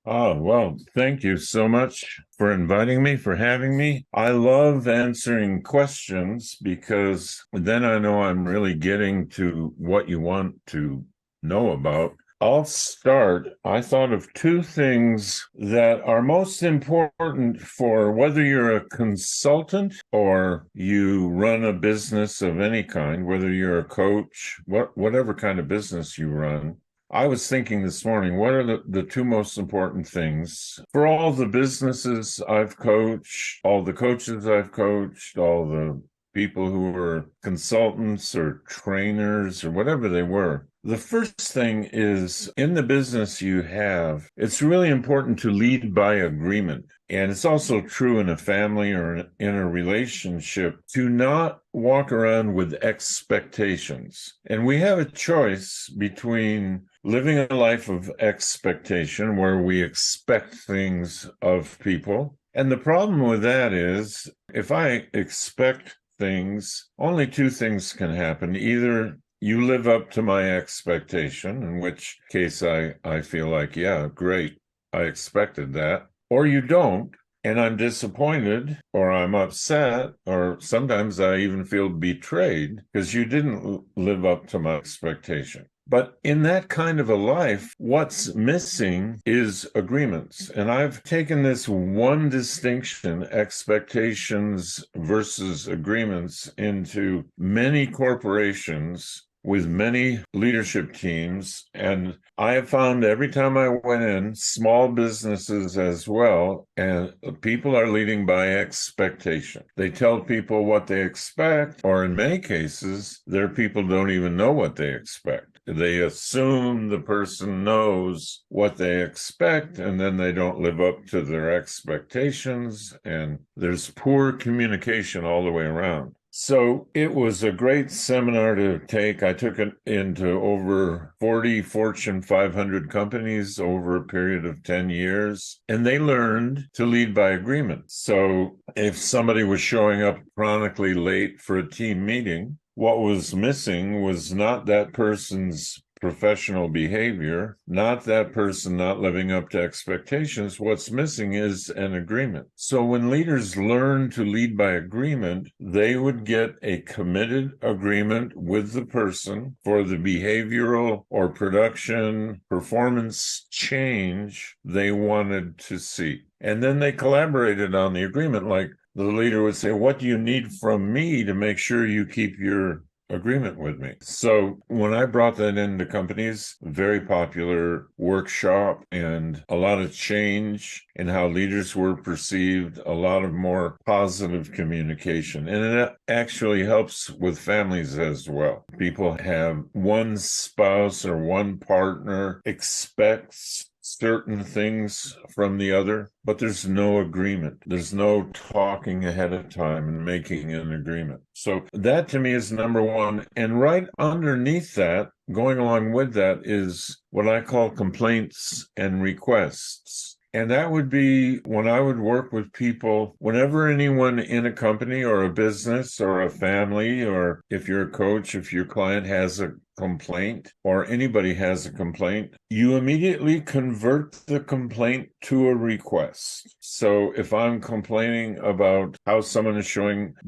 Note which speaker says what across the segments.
Speaker 1: Well, thank you so much for inviting me, for having me. I love answering questions because then I know I'm really getting to what you want to know about. I'll start. I thought of two things that are most important for whether you're a consultant or you run a business of any kind, whether you're a coach, whatever kind of business you run. I was thinking this morning, what are the two most important things for all the businesses I've coached, all the coaches I've coached, all the people who were consultants or trainers or whatever they were? The first thing is in the business you have, it's really important to lead by agreement. And it's also true in a family or in a relationship to not walk around with expectations. And we have a choice between living a life of expectation where we expect things of people. And the problem with that is if I expect things, only two things can happen. Either you live up to my expectation, in which case I feel like, yeah, great, I expected that, or you don't, and I'm disappointed, or I'm upset, or sometimes I even feel betrayed because you didn't live up to my expectation. But in that kind of a life, what's missing is agreements. And I've taken this one distinction, expectations versus agreements, into many corporations with many leadership teams. And I have found every time I went in, small businesses as well, and people are leading by expectation. They tell people what they expect, or in many cases, their people don't even know what they expect. They assume the person knows what they expect, and then they don't live up to their expectations, and there's poor communication all the way around. So it was a great seminar to take. I took it into over 40 Fortune 500 companies over a period of 10 years, and they learned to lead by agreement. So if somebody was showing up chronically late for a team meeting, what was missing was not that person's professional behavior, not that person not living up to expectations. What's missing is an agreement. So when leaders learn to lead by agreement, they would get a committed agreement with the person for the behavioral or production performance change they wanted to see. And then they collaborated on the agreement. Like the leader would say, what do you need from me to make sure you keep your agreement with me? So when I brought that into companies, very popular workshop and a lot of change in how leaders were perceived, a lot of more positive communication. And it actually helps with families as well. People have one spouse or one partner expects certain things from the other, but there's no agreement. There's no talking ahead of time and making an agreement. So that to me is number one. And right underneath that, going along with that, is what I call complaints and requests. And that would be when I would work with people, whenever anyone in a company or a business or a family, or if you're a coach, if your client has a complaint or anybody has a complaint, you immediately convert the complaint to a request. So if I'm complaining about how someone is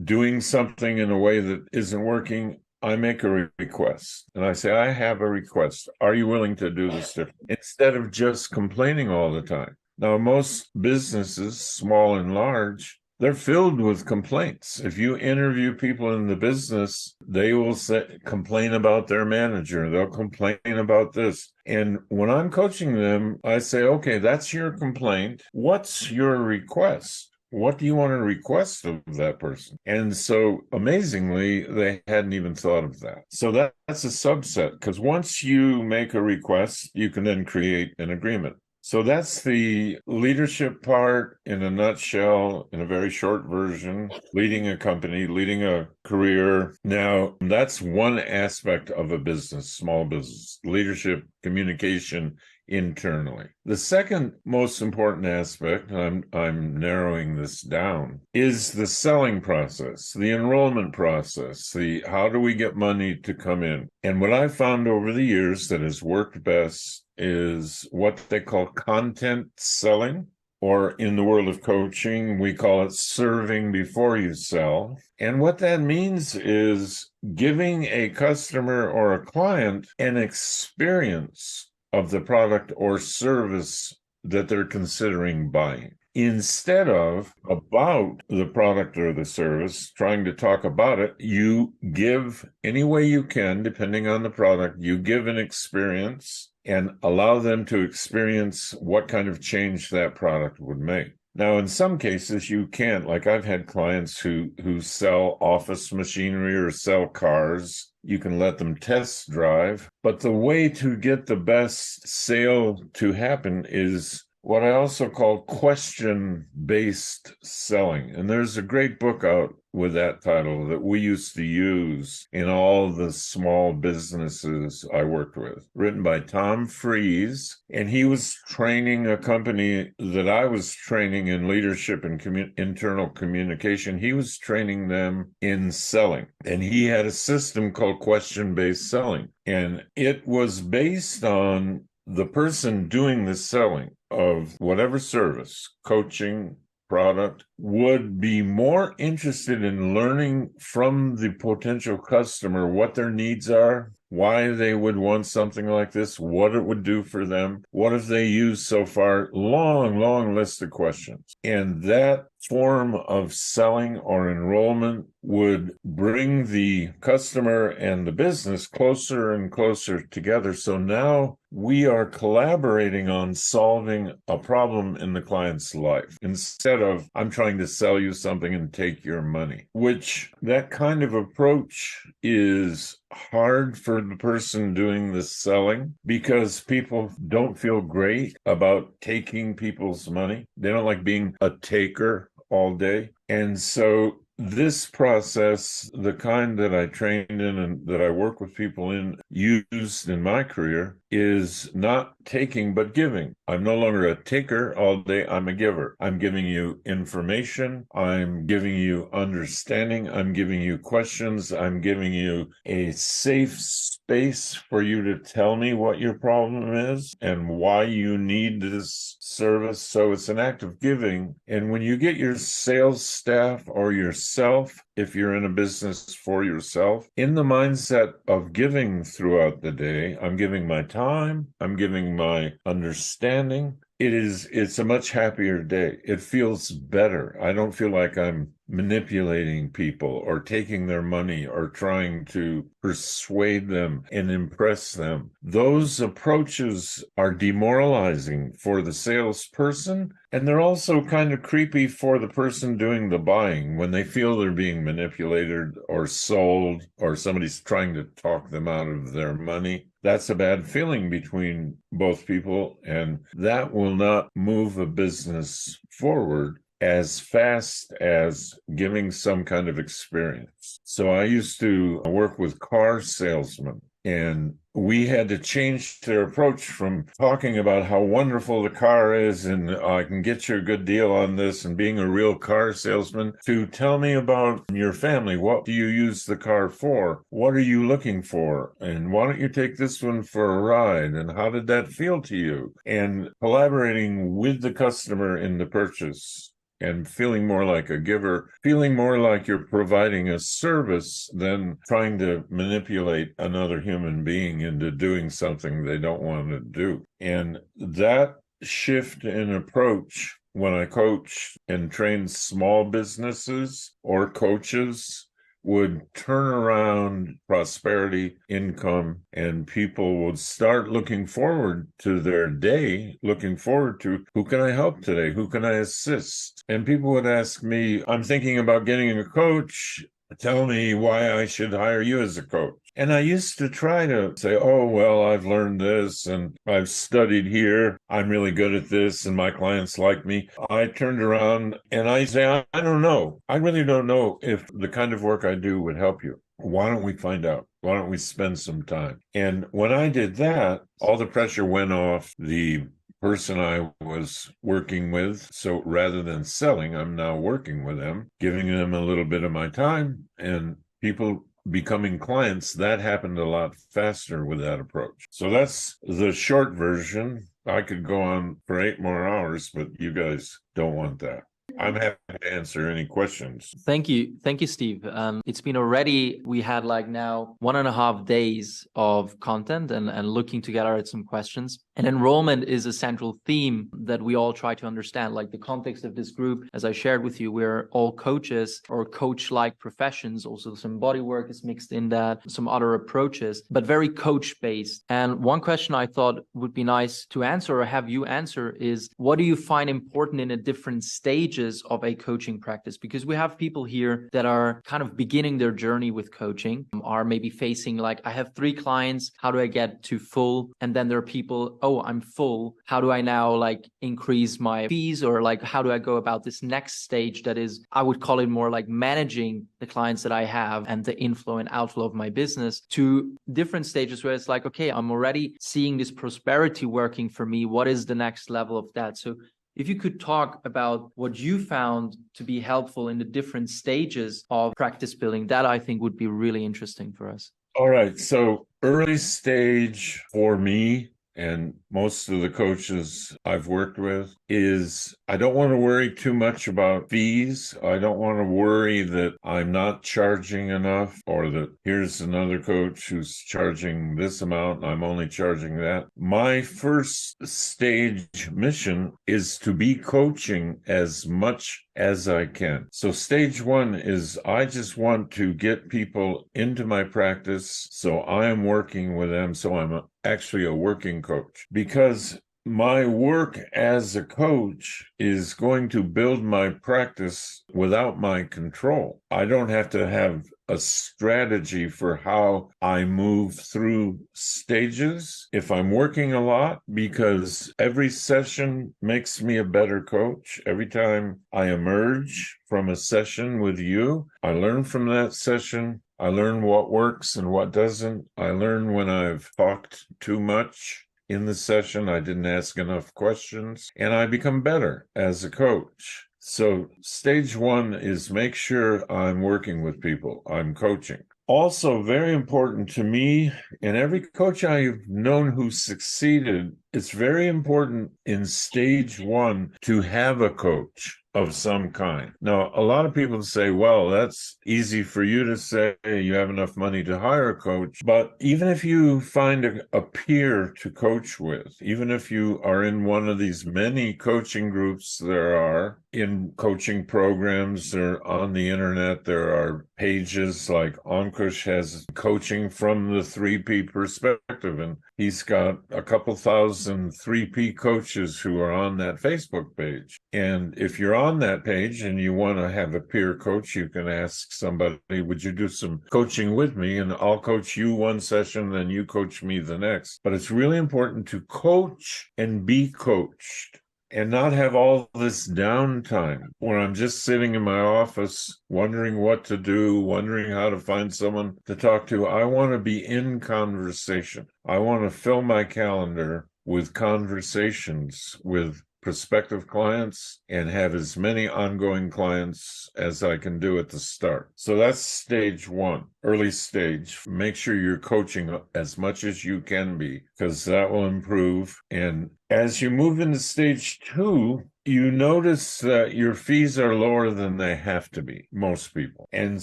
Speaker 1: doing something in a way that isn't working, I make a request and I say, I have a request. Are you willing to do this different? Instead of just complaining all the time. Now, most businesses, small and large, they're filled with complaints. If you interview people in the business, they will complain about their manager. They'll complain about this. And when I'm coaching them, I say, okay, that's your complaint. What's your request? What do you want to request of that person? And so amazingly, they hadn't even thought of that. So that's a subset, because once you make a request, you can then create an agreement. So that's the leadership part in a nutshell, in a very short version, leading a company, leading a career. Now, that's one aspect of a business, small business, leadership, communication internally. The second most important aspect, and I'm narrowing this down, is the selling process, the enrollment process, the how do we get money to come in? And what I've found over the years that has worked best is what they call content selling, or in the world of coaching, we call it serving before you sell. And what that means is giving a customer or a client an experience of the product or service that they're considering buying. Instead of about the product or the service, trying to talk about it, you give any way you can, depending on the product, you give an experience and allow them to experience what kind of change that product would make. Now, in some cases, you can't. Like I've had clients who sell office machinery or sell cars. You can let them test drive. But the way to get the best sale to happen is what I also call question-based selling. And there's a great book out with that title that we used to use in all the small businesses I worked with, written by Tom Freeze. And he was training a company that I was training in leadership and internal communication. He was training them in selling. And he had a system called question-based selling. And it was based on the person doing the selling of whatever service, coaching, product, would be more interested in learning from the potential customer what their needs are, why they would want something like this, what it would do for them, what have they used so far, long list of questions. And that form of selling or enrollment would bring the customer and the business closer and closer together. So now we are collaborating on solving a problem in the client's life instead of I'm trying to sell you something and take your money, which that kind of approach is hard for the person doing the selling because people don't feel great about taking people's money. They don't like being a taker all day. And so this process, the kind that I trained in and that I work with people in, used in my career, is not taking but giving. I'm no longer a taker all day, I'm a giver. I'm giving you information, I'm giving you understanding, I'm giving you questions, I'm giving you a safe space for you to tell me what your problem is and why you need this service. So it's an act of giving. And when you get your sales staff or yourself, if you're in a business for yourself, in the mindset of giving throughout the day, I'm giving my time, I'm giving my understanding, it's a much happier day. It feels better. I don't feel like I'm manipulating people or taking their money or trying to persuade them and impress them. Those approaches are demoralizing for the salesperson, and they're also kind of creepy for the person doing the buying when they feel they're being manipulated or sold or somebody's trying to talk them out of their money. That's a bad feeling between both people, and that will not move a business forward as fast as giving some kind of experience. So I used to work with car salesmen, and we had to change their approach from talking about how wonderful the car is and I can get you a good deal on this and being a real car salesman to tell me about your family. What do you use the car for? What are you looking for? And why don't you take this one for a ride? And how did that feel to you? And collaborating with the customer in the purchase and feeling more like a giver, feeling more like you're providing a service than trying to manipulate another human being into doing something they don't want to do. And that shift in approach, when I coach and train small businesses or coaches, would turn around prosperity, income, and people would start looking forward to their day, looking forward to who can I help today? Who can I assist? And people would ask me, I'm thinking about getting a coach. Tell me why I should hire you as a coach. And I used to try to say, oh, well, I've learned this and I've studied here. I'm really good at this and my clients like me. I turned around and I say, I don't know. I really don't know if the kind of work I do would help you. Why don't we find out? Why don't we spend some time? And when I did that, all the pressure went off the person I was working with. So rather than selling, I'm now working with them, giving them a little bit of my time, and people becoming clients, that happened a lot faster with that approach. So that's the short version. I could go on for 8 more hours, but you guys don't want that. I'm happy to answer any questions.
Speaker 2: Thank you. Thank you, Steve. It's been already, we had like now 1.5 days of content and looking together at some questions. And enrollment is a central theme that we all try to understand. Like the context of this group, as I shared with you, we're all coaches or coach-like professions. Also some body work is mixed in that, some other approaches, but very coach-based. And one question I thought would be nice to answer or have you answer is, what do you find important in a different stages of a coaching practice? Because we have people here that are kind of beginning their journey with coaching, are maybe facing like, I have 3 clients, how do I get to full? And then there are people, oh, I'm full. How do I now like increase my fees? Or like, how do I go about this next stage that is, I would call it more like managing the clients that I have and the inflow and outflow of my business, to different stages where it's like, okay, I'm already seeing this prosperity working for me. What is the next level of that? So if you could talk about what you found to be helpful in the different stages of practice building, that I think would be really interesting for us.
Speaker 1: All right. So early stage for me and most of the coaches I've worked with is I don't want to worry too much about fees. I don't want to worry that I'm not charging enough, or that here's another coach who's charging this amount and I'm only charging that. My first stage mission is to be coaching as much as I can. So stage 1 is I just want to get people into my practice, so I am working with them, so I'm actually a working coach. Because my work as a coach is going to build my practice without my control. I don't have to have a strategy for how I move through stages if I'm working a lot, because every session makes me a better coach. Every time I emerge from a session with you, I learn from that session. I learn what works and what doesn't. I learn when I've talked too much in the session, I didn't ask enough questions, and I become better as a coach. So stage 1 is make sure I'm working with people, I'm coaching. Also, very important to me, and every coach I've known who succeeded, it's very important in stage 1 to have a coach of some kind. Now, a lot of people say, well, that's easy for you to say, you have enough money to hire a coach. But even if you find a peer to coach with, even if you are in one of these many coaching groups there are in coaching programs or on the internet, there are pages like Ankush has coaching from the 3P perspective, and he's got a couple thousand 3P coaches who are on that Facebook page. And if you're on that page and you want to have a peer coach, you can ask somebody, would you do some coaching with me? And I'll coach you one session, then you coach me the next. But it's really important to coach and be coached, and not have all this downtime where I'm just sitting in my office wondering what to do, wondering how to find someone to talk to. I want to be in conversation. I want to fill my calendar with conversations with prospective clients and have as many ongoing clients as I can do at the start. So that's stage 1, early stage. Make sure you're coaching as much as you can be, because that will improve. And as you move into stage 2, you notice that your fees are lower than they have to be, most people. And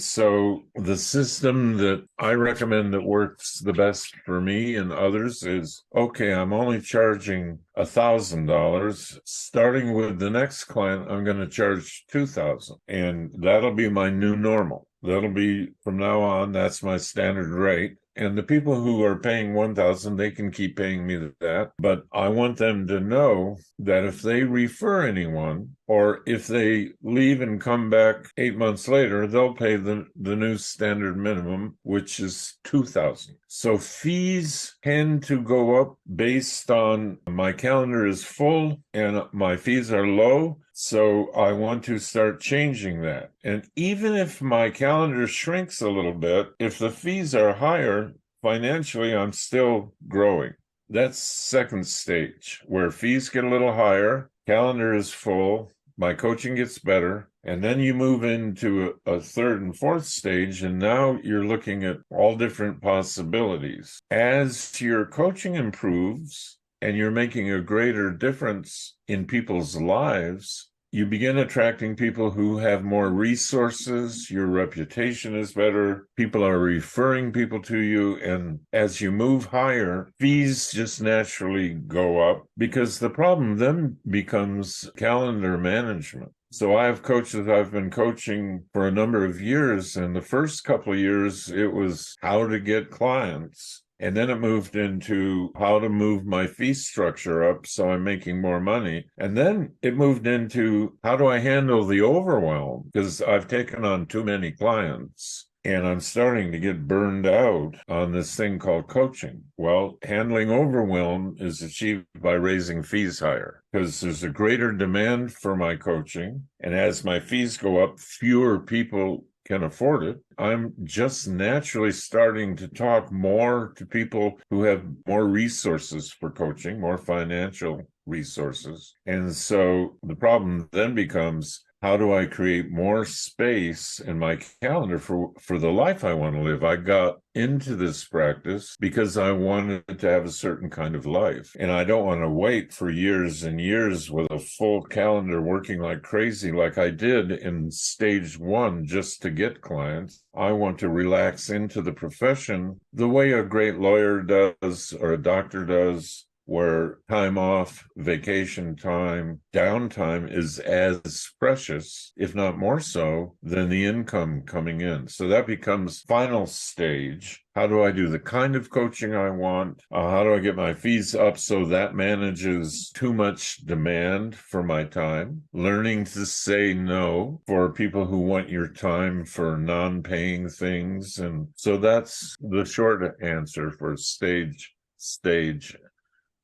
Speaker 1: so the system that I recommend that works the best for me and others is, okay, I'm only charging $1,000. Starting with the next client, I'm going to charge $2,000. And that'll be my new normal. That'll be, from now on, that's my standard rate. And the people who are paying $1,000, they can keep paying me that. But I want them to know that if they refer anyone, or if they leave and come back 8 months later, they'll pay the new standard minimum, which is $2,000. So fees tend to go up based on my calendar is full and my fees are low. So I want to start changing that. And even if my calendar shrinks a little bit, if the fees are higher, financially, I'm still growing. That's second stage, where fees get a little higher, calendar is full, my coaching gets better. And then you move into a third and fourth stage, and now you're looking at all different possibilities. As your coaching improves and you're making a greater difference in people's lives, you begin attracting people who have more resources. Your reputation is better. People are referring people to you. And as you move higher, fees just naturally go up, because the problem then becomes calendar management. So I have coaches I've been coaching for a number of years, and the first couple of years, it was how to get clients. And then it moved into how to move my fee structure up so I'm making more money. And then it moved into how do I handle the overwhelm? Because I've taken on too many clients and I'm starting to get burned out on this thing called coaching. Well, handling overwhelm is achieved by raising fees higher, because there's a greater demand for my coaching. And as my fees go up, fewer people can afford it. I'm just naturally starting to talk more to people who have more resources for coaching, more financial resources. And so the problem then becomes, how do I create more space in my calendar for the life I want to live? I got into this practice because I wanted to have a certain kind of life. And I don't want to wait for years and years with a full calendar working like crazy, like I did in stage one, just to get clients. I want to relax into the profession the way a great lawyer does or a doctor does, where time off, vacation time, downtime is as precious, if not more so, than the income coming in. So that becomes final stage. How do I do the kind of coaching I want? How do I get my fees up so that manages too much demand for my time? Learning to say no for people who want your time for non-paying things. And so that's the short answer for stage,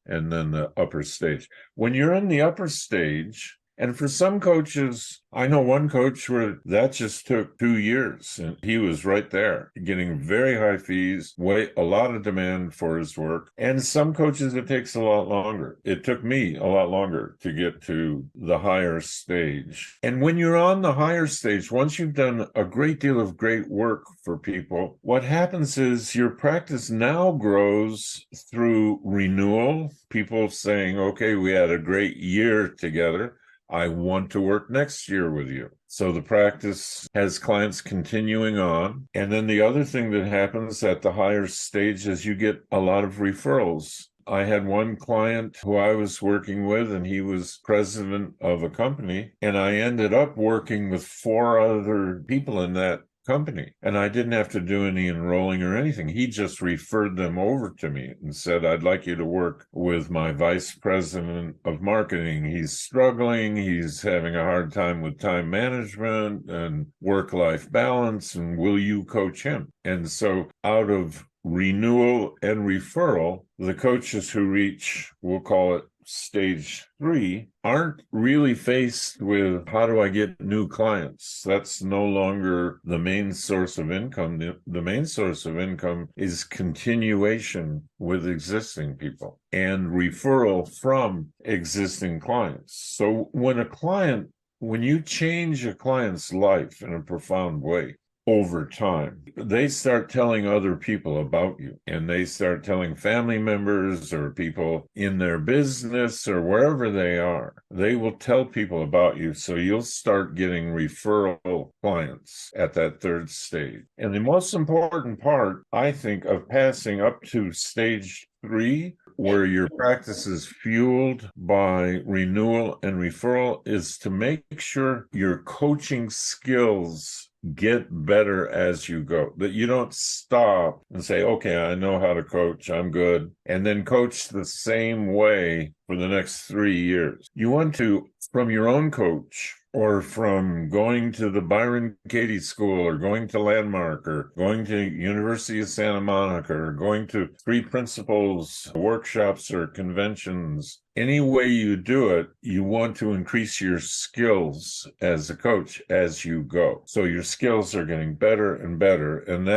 Speaker 1: and then the upper stage. When you're in the upper stage, and for some coaches, I know one coach where that just took 2 years, and he was right there, getting very high fees, a lot of demand for his work. And some coaches, it takes a lot longer. It took me a lot longer to get to the higher stage. And when you're on the higher stage, once you've done a great deal of great work for people, what happens is your practice now grows through renewal, people saying, okay, we had a great year together. I want to work next year with you. So the practice has clients continuing on. And then the other thing that happens at the higher stage is you get a lot of referrals. I had one client who I was working with, and he was president of a company, and I ended up working with 4 other people in that company, and I didn't have to do any enrolling or anything. He just referred them over to me and said, I'd like you to work with my vice president of marketing. He's struggling. He's having a hard time with time management and work-life balance, and will you coach him? And so out of renewal and referral, the coaches who reach, we'll call it stage 3, aren't really faced with how do I get new clients. That's no longer the main source of income. The main source of income is continuation with existing people and referral from existing clients. So when you change a client's life in a profound way, over time, they start telling other people about you, and they start telling family members or people in their business or wherever they are. They will tell people about you. So you'll start getting referral clients at that third stage. And the most important part, I think, of passing up to stage 3, where your practice is fueled by renewal and referral, is to make sure your coaching skills get better as you go, that you don't stop and say, okay, I know how to coach, I'm good, and then coach the same way for the next 3 years. You want to, from your own coach, or from going to the Byron Katie School, or going to Landmark, or going to University of Santa Monica, or going to 3 Principles workshops or conventions. Any way you do it, you want to increase your skills as a coach as you go. So your skills are getting better and better. And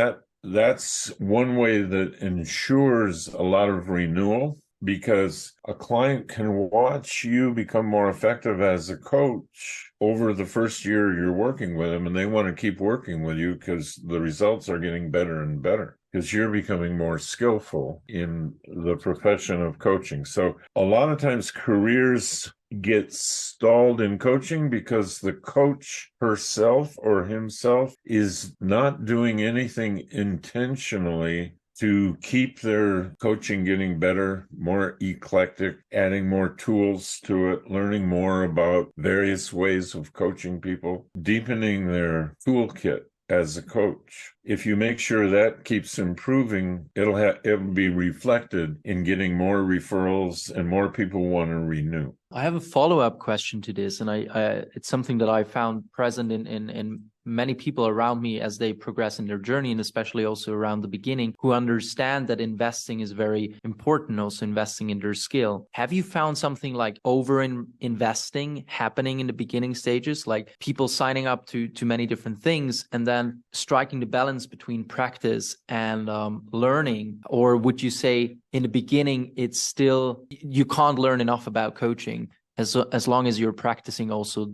Speaker 1: that's one way that ensures a lot of renewal because a client can watch you become more effective as a coach over the first year you're working with them, and they want to keep working with you because the results are getting better and better because you're becoming more skillful in the profession of coaching. So a lot of times careers get stalled in coaching because the coach herself or himself is not doing anything intentionally to keep their coaching getting better, more eclectic, adding more tools to it, learning more about various ways of coaching people, deepening their toolkit as a coach. If you make sure that keeps improving, it'll be reflected in getting more referrals and more people want to renew.
Speaker 2: I have a follow-up question to this, and it's something that I found present in many people around me as they progress in their journey, and especially also around the beginning, who understand that investing is very important, also investing in their skill. Have you found something like investing happening in the beginning stages, like people signing up to many different things and then striking the balance between practice and learning? Or would you say in the beginning, it's still, you can't learn enough about coaching as long as you're practicing also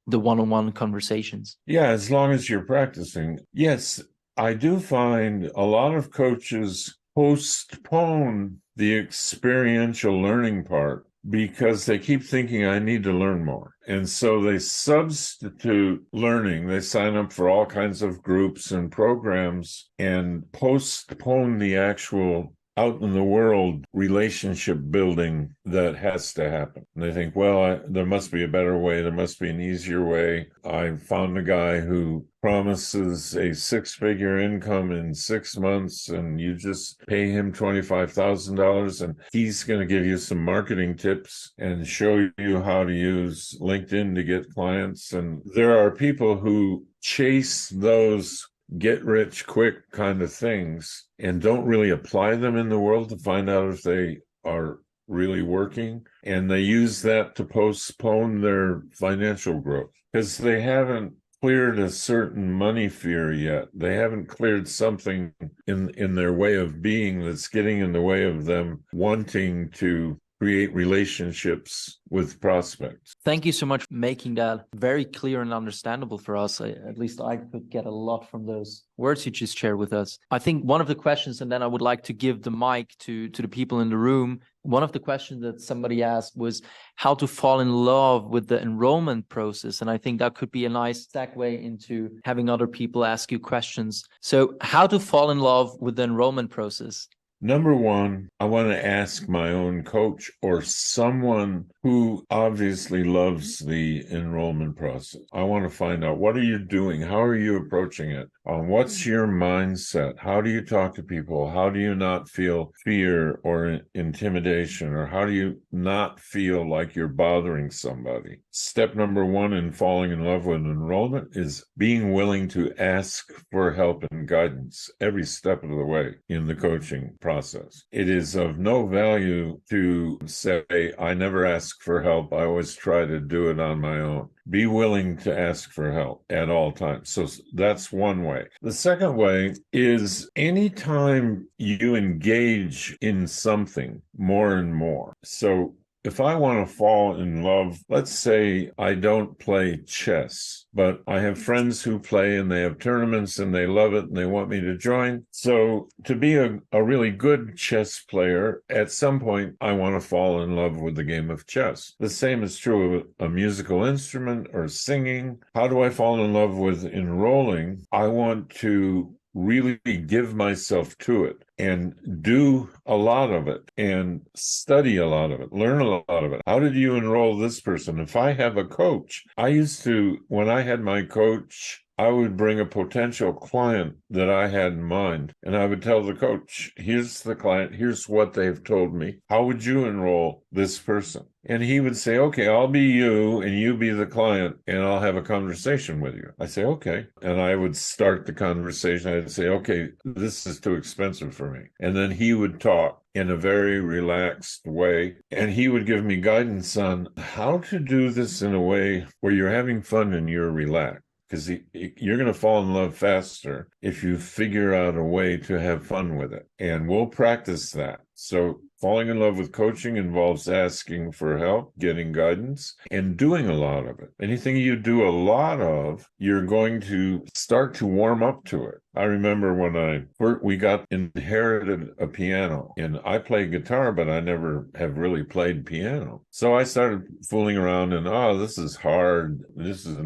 Speaker 2: the one-on-one conversations?
Speaker 1: Yeah, as long as you're practicing. Yes, I do find a lot of coaches postpone the experiential learning part because they keep thinking, I need to learn more. And so they substitute learning. They sign up for all kinds of groups and programs and postpone the actual out in the world relationship building that has to happen. And they think, well, there must be a better way. There must be an easier way. I found a guy who promises a six-figure income in 6 months, and you just pay him $25,000, and he's going to give you some marketing tips and show you how to use LinkedIn to get clients. And there are people who chase those get rich quick kind of things and don't really apply them in the world to find out if they are really working. And they use that to postpone their financial growth because they haven't cleared a certain money fear yet. They haven't cleared something in their way of being that's getting in the way of them wanting to create relationships with prospects.
Speaker 2: Thank you so much for making that very clear and understandable for us. At least I could get a lot from those words you just shared with us. I think one of the questions, and then I would like to give the mic to the people in the room. One of the questions that somebody asked was how to fall in love with the enrollment process. And I think that could be a nice segue into having other people ask you questions. So how to fall in love with the enrollment process?
Speaker 1: Number one, I want to ask my own coach or someone who obviously loves the enrollment process. I want to find out, what are you doing? How are you approaching it? What's your mindset? How do you talk to people? How do you not feel fear or intimidation? Or how do you not feel like you're bothering somebody? Step number one in falling in love with enrollment is being willing to ask for help and guidance every step of the way in the coaching process. It is of no value to say, I never ask for help. I always try to do it on my own. Be willing to ask for help at all times. So that's one way. The second way is anytime you engage in something more and more. So if I want to fall in love, let's say I don't play chess, but I have friends who play and they have tournaments and they love it and they want me to join. So to be a really good chess player, at some point, I want to fall in love with the game of chess. The same is true of a musical instrument or singing. How do I fall in love with enrolling? I want to really give myself to it and do a lot of it and study a lot of it, learn a lot of it. How did you enroll this person? If I have a coach, I used to, when I had my coach, I would bring a potential client that I had in mind, and I would tell the coach, here's the client, here's what they've told me. How would you enroll this person? And he would say, okay, I'll be you and you be the client and I'll have a conversation with you. I say, okay. And I would start the conversation. I'd say, okay, this is too expensive for me. And then he would talk in a very relaxed way. And he would give me guidance on how to do this in a way where you're having fun and you're relaxed. Because you're going to fall in love faster if you figure out a way to have fun with it. And we'll practice that. So falling in love with coaching involves asking for help, getting guidance, and doing a lot of it. Anything you do a lot of, you're going to start to warm up to it. I remember when we got inherited a piano, and I play guitar, but I never have really played piano. So I started fooling around and, this is hard. This is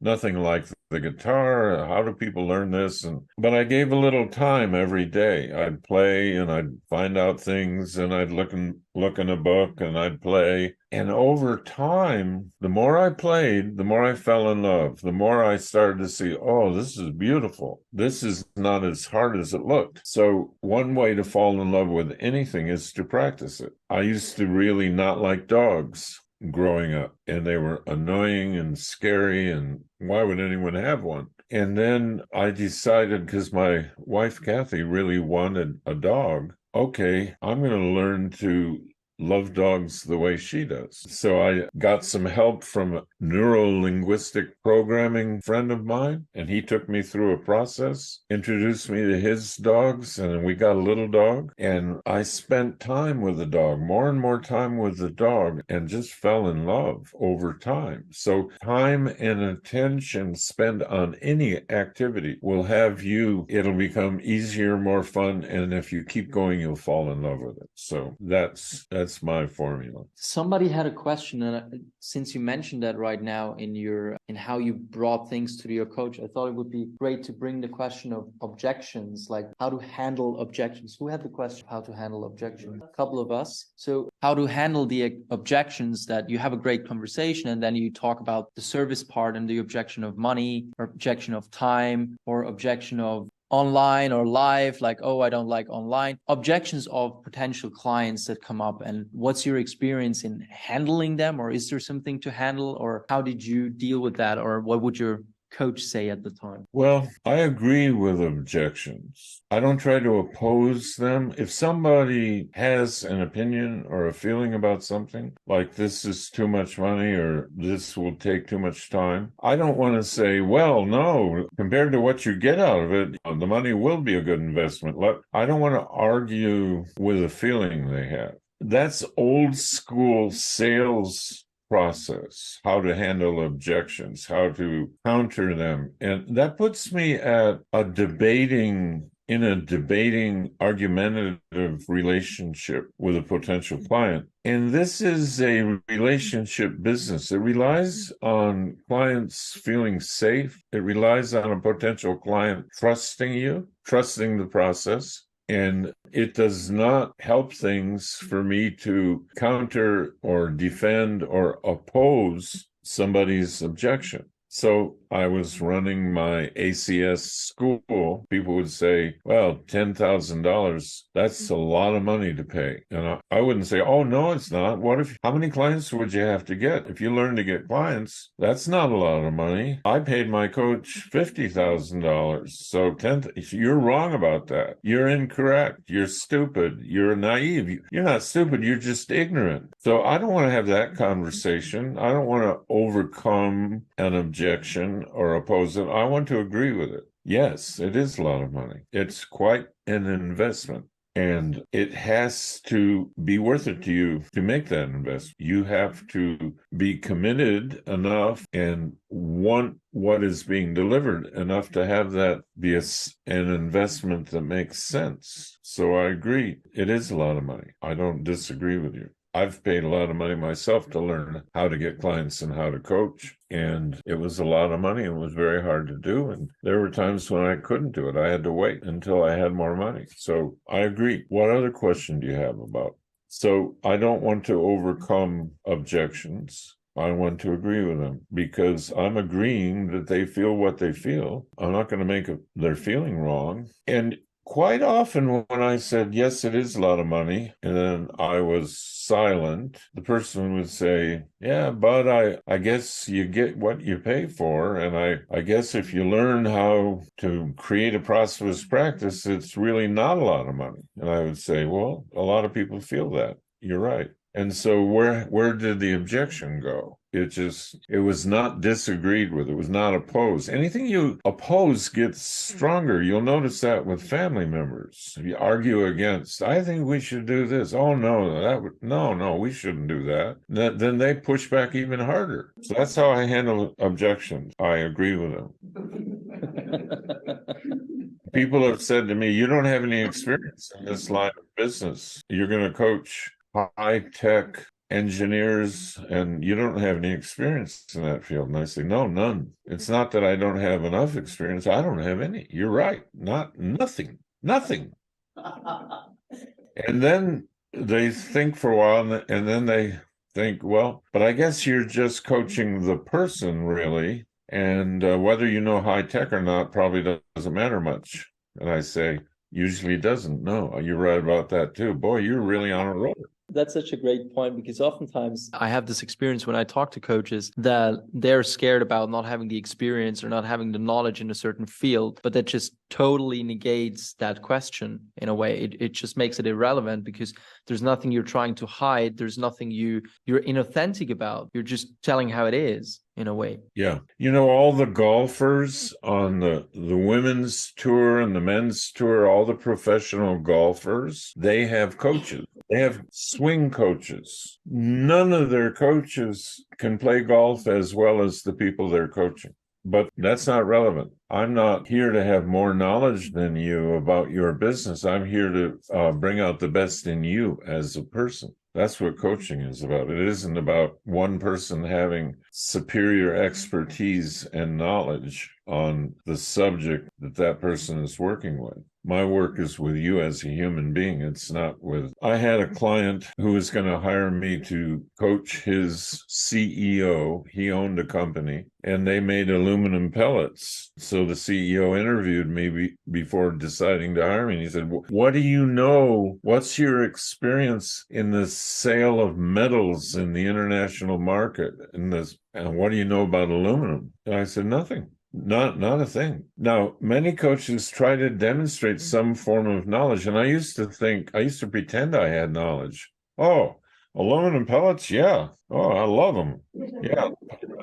Speaker 1: nothing like the guitar. How do people learn this? But I gave a little time every day. I'd play and I'd find out things, and I'd look in a book and I'd play. And over time, the more I played, the more I fell in love. The more I started to see, this is beautiful. This is not as hard as it looked. So one way to fall in love with anything is to practice it. I used to really not like dogs growing up, and they were annoying and scary, and why would anyone have one? And then I decided, because my wife Kathy really wanted a dog, okay, I'm going to learn to love dogs the way she does. So I got some help from a neuro-linguistic programming friend of mine, and he took me through a process, introduced me to his dogs, and we got a little dog. And I spent time with the dog, more and more time with the dog, and just fell in love over time. So time and attention spent on any activity will it'll become easier, more fun, and if you keep going, you'll fall in love with it. So that's my formula.
Speaker 2: Somebody had a question, and since you mentioned that right now in how you brought things to your coach, I thought it would be great to bring the question of objections, like how to handle objections. Who had the question of how to handle objections? A couple of us. So how to handle the objections that you have a great conversation, and then you talk about the service part and the objection of money, or objection of time, or objection of online or live, like, I don't like online. Objections of potential clients that come up, and what's your experience in handling them, or is there something to handle, or how did you deal with that, or what would your coach say at the time?
Speaker 1: Well, I agree with objections. I don't try to oppose them. If somebody has an opinion or a feeling about something, like this is too much money or this will take too much time, I don't want to say, well, no, compared to what you get out of it, the money will be a good investment. I don't want to argue with a feeling they have. That's old school sales process, how to handle objections, how to counter them. And that puts me in a debating, argumentative relationship with a potential client. And this is a relationship business. It relies on clients feeling safe. It relies on a potential client trusting you, trusting the process. And it does not help things for me to counter or defend or oppose somebody's objection. So I was running my ACS school. People would say, well, $10,000, that's a lot of money to pay. And I wouldn't say, oh, no, it's not. How many clients would you have to get? If you learn to get clients, that's not a lot of money. I paid my coach $50,000. So you're wrong about that. You're incorrect. You're stupid. You're naive. You're not stupid. You're just ignorant. So I don't want to have that conversation. I don't want to overcome an objection or oppose it. I want to agree with it. Yes, it is a lot of money. It's quite an investment. And it has to be worth it to you to make that investment. You have to be committed enough and want what is being delivered enough to have that be an investment that makes sense. So I agree. It is a lot of money. I don't disagree with you. I've paid a lot of money myself to learn how to get clients and how to coach. And it was a lot of money and it was very hard to do. And there were times when I couldn't do it. I had to wait until I had more money. So I agree. What other question do you have about? So I don't want to overcome objections. I want to agree with them because I'm agreeing that they feel what they feel. I'm not going to make their feeling wrong. And quite often when I said, yes, it is a lot of money, and then I was silent, the person would say, yeah, but I guess you get what you pay for. And I guess if you learn how to create a prosperous practice, it's really not a lot of money. And I would say, well, a lot of people feel that. You're right. And so where did the objection go? It was not disagreed with. It was not opposed. Anything you oppose gets stronger. You'll notice that with family members. If you argue against, I think we should do this. Oh, no, we shouldn't do that. Then they push back even harder. So that's how I handle objections. I agree with them. People have said to me, you don't have any experience in this line of business. You're going to coach high-tech engineers and you don't have any experience in that field. And I say, no, none. It's not that I don't have enough experience. I don't have any. You're right. Nothing. And then they think for a while and then they think, well, but I guess you're just coaching the person really. And whether you know high tech or not probably doesn't matter much. And I say, usually doesn't. No, you're right about that too. Boy, you're really on a roll.
Speaker 2: That's such a great point, because oftentimes I have this experience when I talk to coaches that they're scared about not having the experience or not having the knowledge in a certain field, but that just totally negates that question in a way. It just makes it irrelevant because there's nothing you're trying to hide. There's nothing you're inauthentic about. You're just telling how it is in a way.
Speaker 1: Yeah. You know, all the golfers on the women's tour and the men's tour, all the professional golfers, they have coaches. They have swing coaches. None of their coaches can play golf as well as the people they're coaching. But that's not relevant. I'm not here to have more knowledge than you about your business. I'm here to bring out the best in you as a person. That's what coaching is about. It isn't about one person having superior expertise and knowledge on the subject that person is working with. My work is with you as a human being. It's not with... I had a client who was going to hire me to coach his CEO. He owned a company, and they made aluminum pellets. So the CEO interviewed me before deciding to hire me. And he said, what do you know? What's your experience in the sale of metals in the international market? And what do you know about aluminum? And I said, nothing. Not a thing. Now, many coaches try to demonstrate some form of knowledge, and I used to pretend I had knowledge. Oh, aluminum pellets? Yeah. Oh, I love them. Yeah.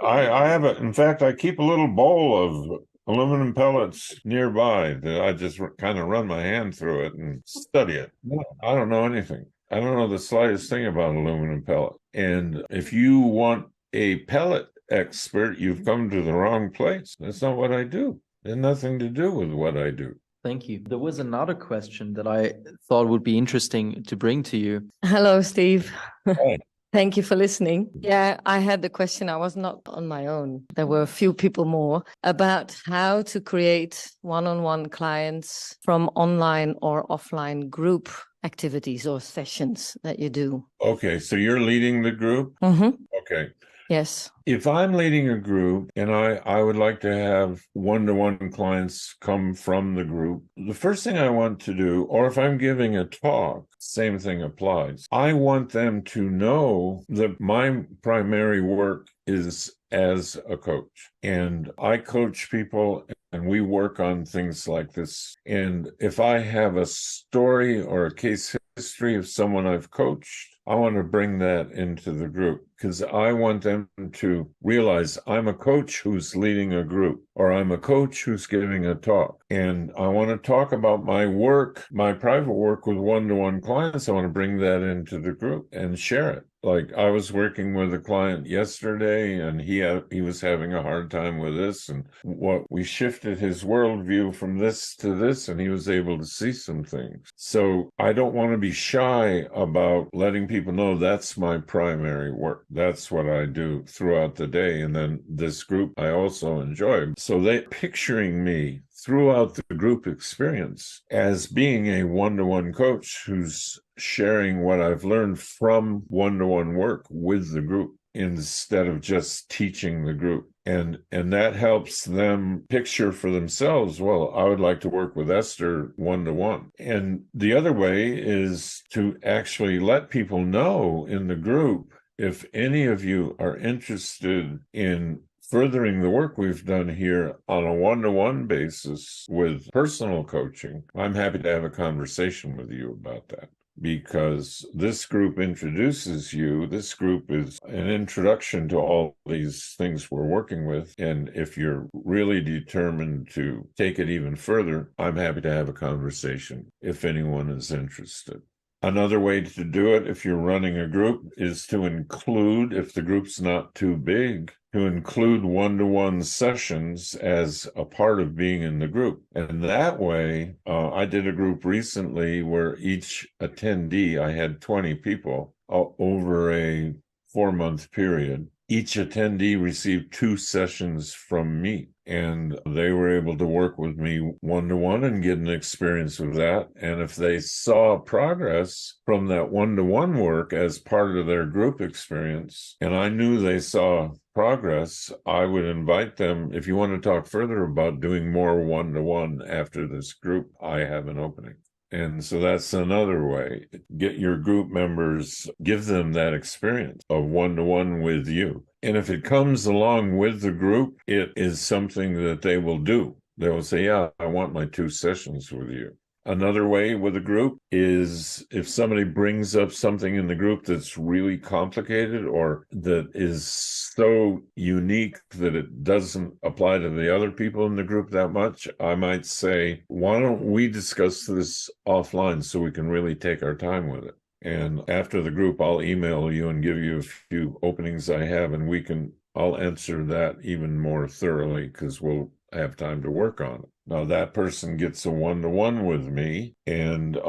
Speaker 1: I have in fact, I keep a little bowl of aluminum pellets nearby that I just kind of run my hand through it and study it. No, I don't know anything. I don't know the slightest thing about aluminum pellet. And if you want a pellet expert, you've come to the wrong place. That's not what I do. It has nothing to do with what I do.
Speaker 2: Thank you. There was another question that I thought would be interesting to bring to you.
Speaker 3: Hello, Steve.
Speaker 1: Hi.
Speaker 3: Thank you for listening. Yeah, I had the question. I was not on my own. There were a few people more about how to create one-on-one clients from online or offline group activities or sessions that you do.
Speaker 1: Okay, so you're leading the group?
Speaker 3: Mm-hmm.
Speaker 1: Okay.
Speaker 3: Yes.
Speaker 1: If I'm leading a group and I would like to have one-to-one clients come from the group, the first thing I want to do, or if I'm giving a talk, same thing applies. I want them to know that my primary work is as a coach. And I coach people and we work on things like this. And if I have a story or a case history of someone I've coached, I want to bring that into the group because I want them to realize I'm a coach who's leading a group or I'm a coach who's giving a talk. And I want to talk about my work, my private work with one-to-one clients. I want to bring that into the group and share it. Like I was working with a client yesterday and he was having a hard time with this, and what we shifted his worldview from this to this and he was able to see some things. So I don't want to be shy about letting people know that's my primary work. That's what I do throughout the day. And then this group I also enjoy. So they picturing me throughout the group experience as being a one-to-one coach who's sharing what I've learned from one-to-one work with the group instead of just teaching the group. And that helps them picture for themselves, well, I would like to work with Esther one-to-one. And the other way is to actually let people know in the group, if any of you are interested in furthering the work we've done here on a one-to-one basis with personal coaching, I'm happy to have a conversation with you about that. because this group introduces you. This group is an introduction to all these things we're working with. And if you're really determined to take it even further, I'm happy to have a conversation if anyone is interested. Another way to do it, if you're running a group, is to include, if the group's not too big, to include one-to-one sessions as a part of being in the group. And that way, I did a group recently where each attendee, I had 20 people over a 4-month period. Each attendee received 2 sessions from me, and they were able to work with me one-to-one and get an experience with that. And if they saw progress from that one-to-one work as part of their group experience, and I knew they saw progress, I would invite them, if you want to talk further about doing more one-to-one after this group, I have an opening. And so that's another way. Get your group members, give them that experience of one-to-one with you. And if it comes along with the group, it is something that they will do. They will say, yeah, I want my 2 sessions with you. Another way with a group is if somebody brings up something in the group that's really complicated or that is so unique that it doesn't apply to the other people in the group that much, I might say, why don't we discuss this offline so we can really take our time with it? And after the group, I'll email you and give you a few openings I have, and I'll answer that even more thoroughly because we'll have time to work on it. Now that person gets a one-to-one with me, and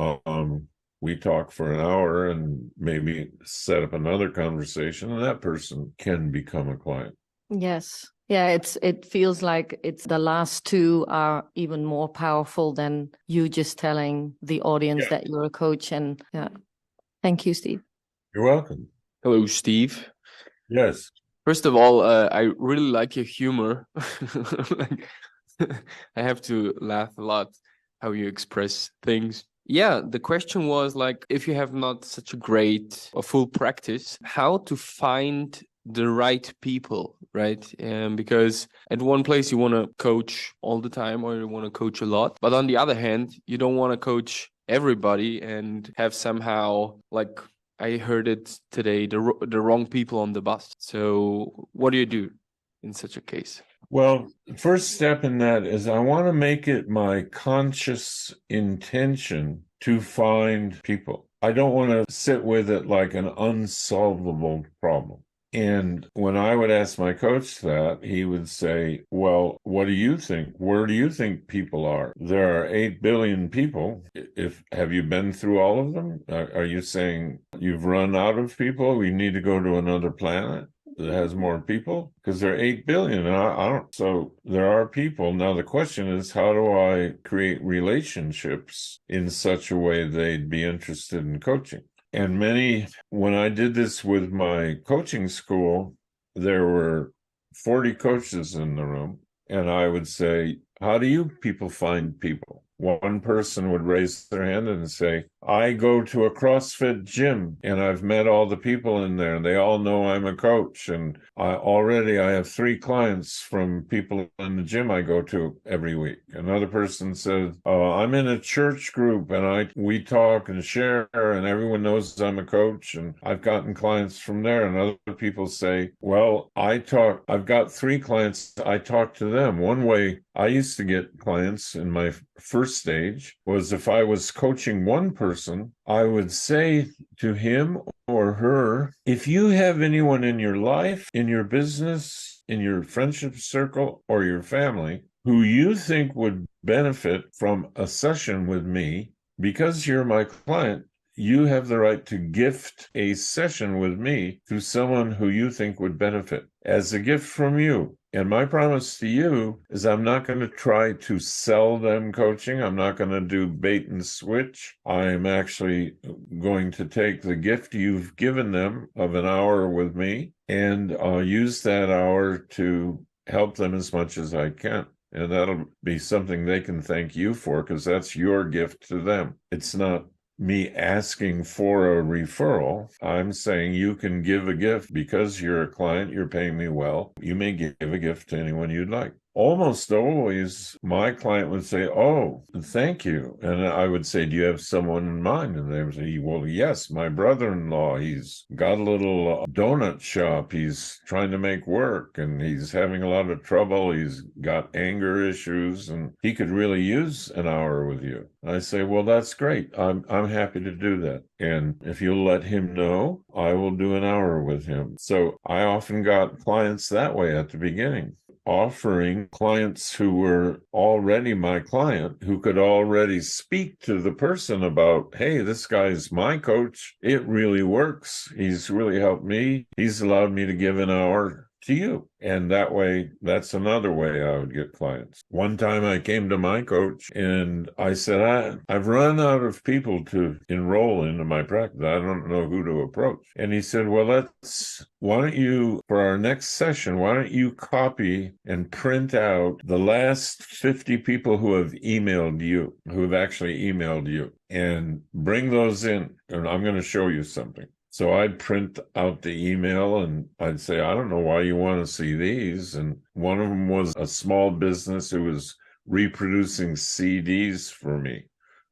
Speaker 1: we talk for an hour and maybe set up another conversation, and that person can become a client.
Speaker 3: Yes. Yeah, it feels like it's the last 2 are even more powerful than you just telling the audience that you're a coach. And yeah. Thank you, Steve.
Speaker 1: You're welcome.
Speaker 4: Hello, Steve.
Speaker 1: Yes.
Speaker 4: First of all, I really like your humor. Like, I have to laugh a lot how you express things. Yeah, the question was like, if you have not such a great or full practice, how to find the right people, right? Because at one place you want to coach all the time or you want to coach a lot. But on the other hand, you don't want to coach everybody and have somehow, like I heard it today, the wrong people on the bus. So what do you do in such a case?
Speaker 1: Well, the first step in that is I want to make it my conscious intention to find people. I don't want to sit with it like an unsolvable problem. And when I would ask my coach that, he would say, well, what do you think? Where do you think people are? There are 8 billion people. Have you been through all of them? Are you saying you've run out of people? We need to go to another planet that has more people? Because there are 8 billion. And I don't. So there are people. Now the question is, how do I create relationships in such a way they'd be interested in coaching? And when I did this with my coaching school, there were 40 coaches in the room. And I would say, how do you people find people? One person would raise their hand and say, I go to a CrossFit gym and I've met all the people in there. They all know I'm a coach. And I have 3 clients from people in the gym I go to every week. Another person says, I'm in a church group and we talk and share and everyone knows I'm a coach and I've gotten clients from there. And other people say, well, I've got 3 clients. I talk to them. One way I used to get clients in my first stage was if I was coaching one person, I would say to him or her, if you have anyone in your life, in your business, in your friendship circle, or your family who you think would benefit from a session with me, because you're my client, you have the right to gift a session with me to someone who you think would benefit as a gift from you. And my promise to you is I'm not going to try to sell them coaching. I'm not going to do bait and switch. I'm actually going to take the gift you've given them of an hour with me and use that hour to help them as much as I can. And that'll be something they can thank you for because that's your gift to them. It's not me asking for a referral. I'm saying you can give a gift because you're a client, you're paying me well. You may give a gift to anyone you'd like. almost always my client would say, "Oh, thank you." And I would say, "Do you have someone in mind?" And they would say, "Well, yes, my brother-in-law. He's got a little donut shop. He's trying to make work and he's having a lot of trouble. He's got anger issues and he could really use an hour with you." I say, "Well, that's great. I'm happy to do that. And if you'll let him know, I will do an hour with him." So I often got clients that way at the beginning, offering clients who were already my client, who could already speak to the person about, "Hey, this guy's my coach. It really works. He's really helped me. He's allowed me to give an hour to you." And that way, that's another way I would get clients. One time I came to my coach and I said, I've run out of people to enroll into my practice. I don't know who to approach. And he said, "Well, why don't you, for our next session, why don't you copy and print out the last 50 people who have emailed you, who have actually emailed you, and bring those in, and I'm going to show you something." So I'd print out the email and I'd say, "I don't know why you want to see these." And one of them was a small business who was reproducing CDs for me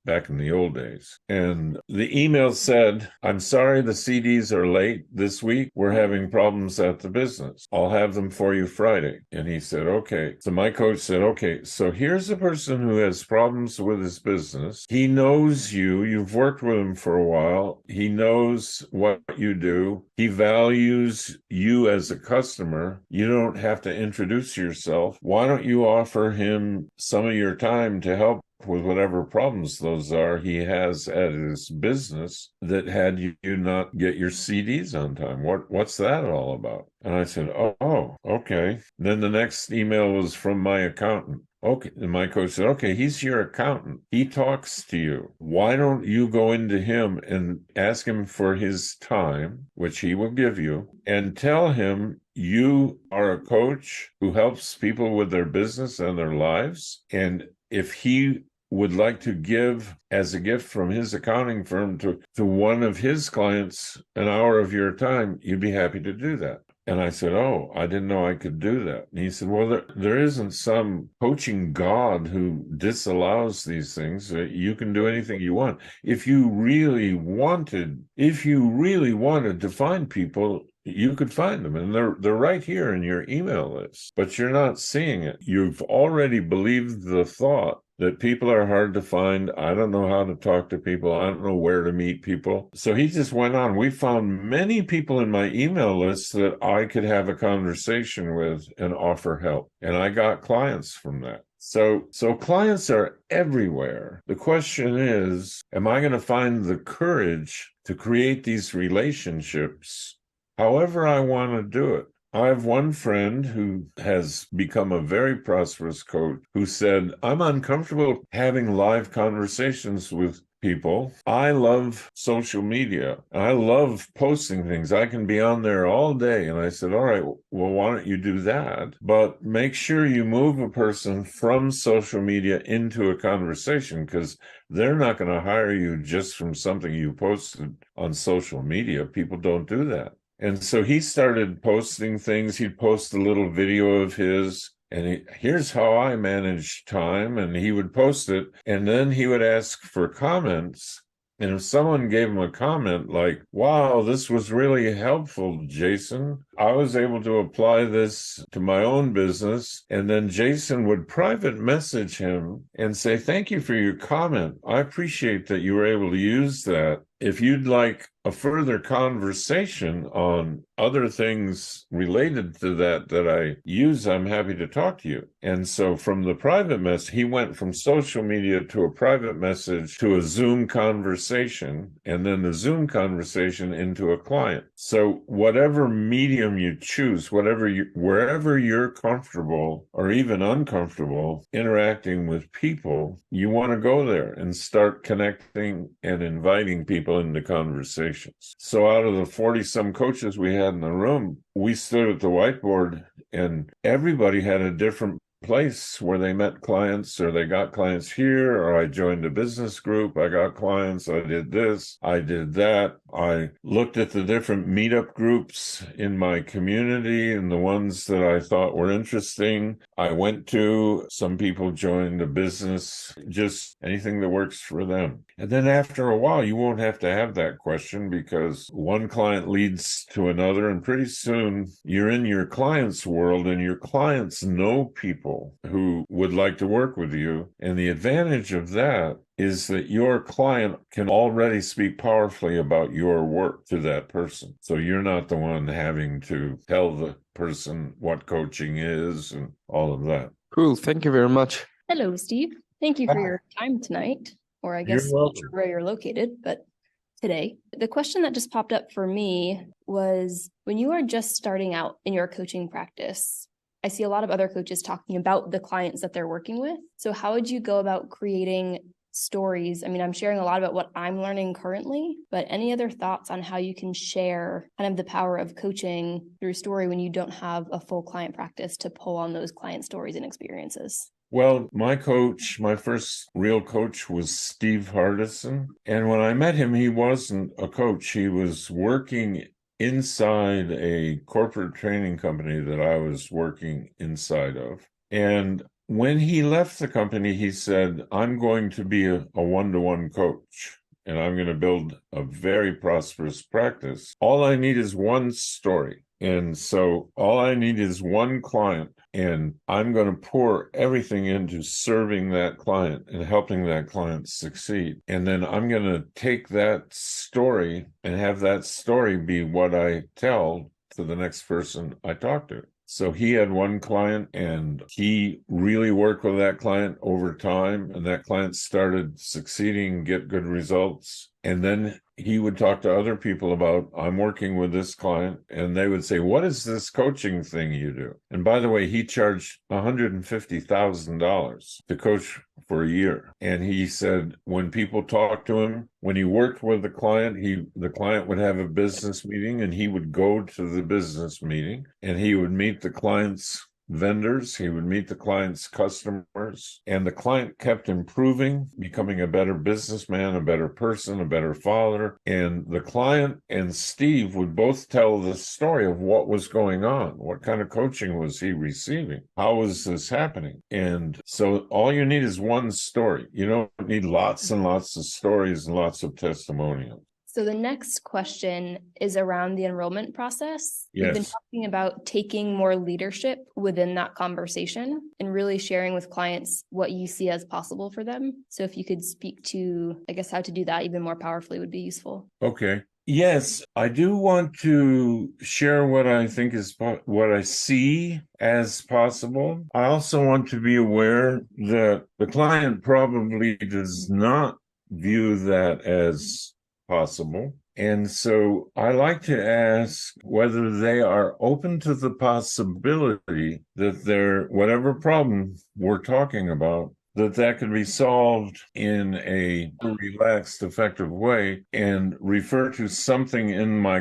Speaker 1: back in the old days. And the email said, "I'm sorry the CDs are late this week. We're having problems at the business. I'll have them for you Friday." And he said, "Okay." So my coach said, "Okay, so here's a person who has problems with his business. He knows you. You've worked with him for a while. He knows what you do. He values you as a customer. You don't have to introduce yourself. Why don't you offer him some of your time to help with whatever problems those are he has at his business that had you not get your CDs on time? What's that all about?" And I said, "Oh, okay." Then the next email was from my accountant. "Okay." And my coach said, "Okay, he's your accountant. He talks to you. Why don't you go into him and ask him for his time, which he will give you, and tell him you are a coach who helps people with their business and their lives. And if he would like to give as a gift from his accounting firm to one of his clients an hour of your time, you'd be happy to do that." And I said, "Oh, I didn't know I could do that." And he said, "Well, there isn't some coaching god who disallows these things. You can do anything you want. If you really wanted to find people, you could find them, and they're right here in your email list, but you're not seeing it. You've already believed the thought that people are hard to find. I don't know how to talk to people. I don't know where to meet people." So he just went on. We found many people in my email list that I could have a conversation with and offer help. And I got clients from that. So clients are everywhere. The question is, am I going to find the courage to create these relationships however I want to do it? I have one friend who has become a very prosperous coach who said, "I'm uncomfortable having live conversations with people. I love social media. I love posting things. I can be on there all day." And I said, "All right, well, why don't you do that? But make sure you move a person from social media into a conversation, because they're not going to hire you just from something you posted on social media. People don't do that." And so he started posting things. He'd post a little video of his, and here's how I manage time. And he would post it, and then he would ask for comments. And if someone gave him a comment like, "Wow, this was really helpful, Jason. I was able to apply this to my own business." And then Jason would private message him and say, "Thank you for your comment. I appreciate that you were able to use that. If you'd like a further conversation on other things related to that I use, I'm happy to talk to you." And so from the private message, he went from social media to a private message to a Zoom conversation, and then the Zoom conversation into a client. So whatever medium you choose, wherever you're comfortable or even uncomfortable interacting with people, you want to go there and start connecting and inviting people into conversations. So out of the 40-some coaches we had in the room, we stood at the whiteboard and everybody had a different place where they met clients or they got clients here, or I joined a business group, I got clients, I did this, I did that. I looked at the different meetup groups in my community and the ones that I thought were interesting. I went to, some people joined a business, just anything that works for them. And then after a while, you won't have to have that question because one client leads to another, and pretty soon you're in your client's world and your clients know people who would like to work with you. And the advantage of that is that your client can already speak powerfully about your work to that person. So you're not the one having to tell the person what coaching is and all of that.
Speaker 4: Cool. Thank you very much.
Speaker 5: Hello, Steve. Thank you for your time tonight, or I guess
Speaker 1: You're welcome.
Speaker 5: where you're located, but today. The question that just popped up for me was, when you are just starting out in your coaching practice, I see a lot of other coaches talking about the clients that they're working with. So how would you go about creating stories? I mean, I'm sharing a lot about what I'm learning currently, but any other thoughts on how you can share kind of the power of coaching through story when you don't have a full client practice to pull on those client stories and experiences?
Speaker 1: Well, my coach, my first real coach was Steve Hardison. And when I met him, he wasn't a coach. He was working inside a corporate training company that I was working inside of. And when he left the company, he said, I'm going to be a one-to-one coach, and I'm going to build a very prosperous practice. All I need is one story. And so all I need is one client, and I'm going to pour everything into serving that client and helping that client succeed. And then I'm going to take that story and have that story be what I tell to the next person I talk to. So he had one client, and he really worked with that client over time, and that client started succeeding, get good results. And then he would talk to other people about, I'm working with this client, and they would say, what is this coaching thing you do? And by the way, he charged $150,000 to coach for a year. And he said, when people talked to him, when he worked with the client would have a business meeting, and he would go to the business meeting, and he would meet the client's vendors, he would meet the client's customers, and the client kept improving, becoming a better businessman, a better person, a better father. And the client and Steve would both tell the story of what was going on. What kind of coaching was he receiving? How was this happening? And so all you need is one story. You don't need lots and lots of stories and lots of testimonials.
Speaker 5: So the next question is around the enrollment process. You've been
Speaker 1: Yes.
Speaker 5: talking about taking more leadership within that conversation and really sharing with clients what you see as possible for them. So if you could speak to, I guess, how to do that even more powerfully would be useful.
Speaker 1: Okay. Yes, I do want to share what I think is what I see as possible. I also want to be aware that the client probably does not view that as possible. And so I like to ask whether they are open to the possibility that whatever problem we're talking about, that could be solved in a relaxed, effective way, and refer to something in my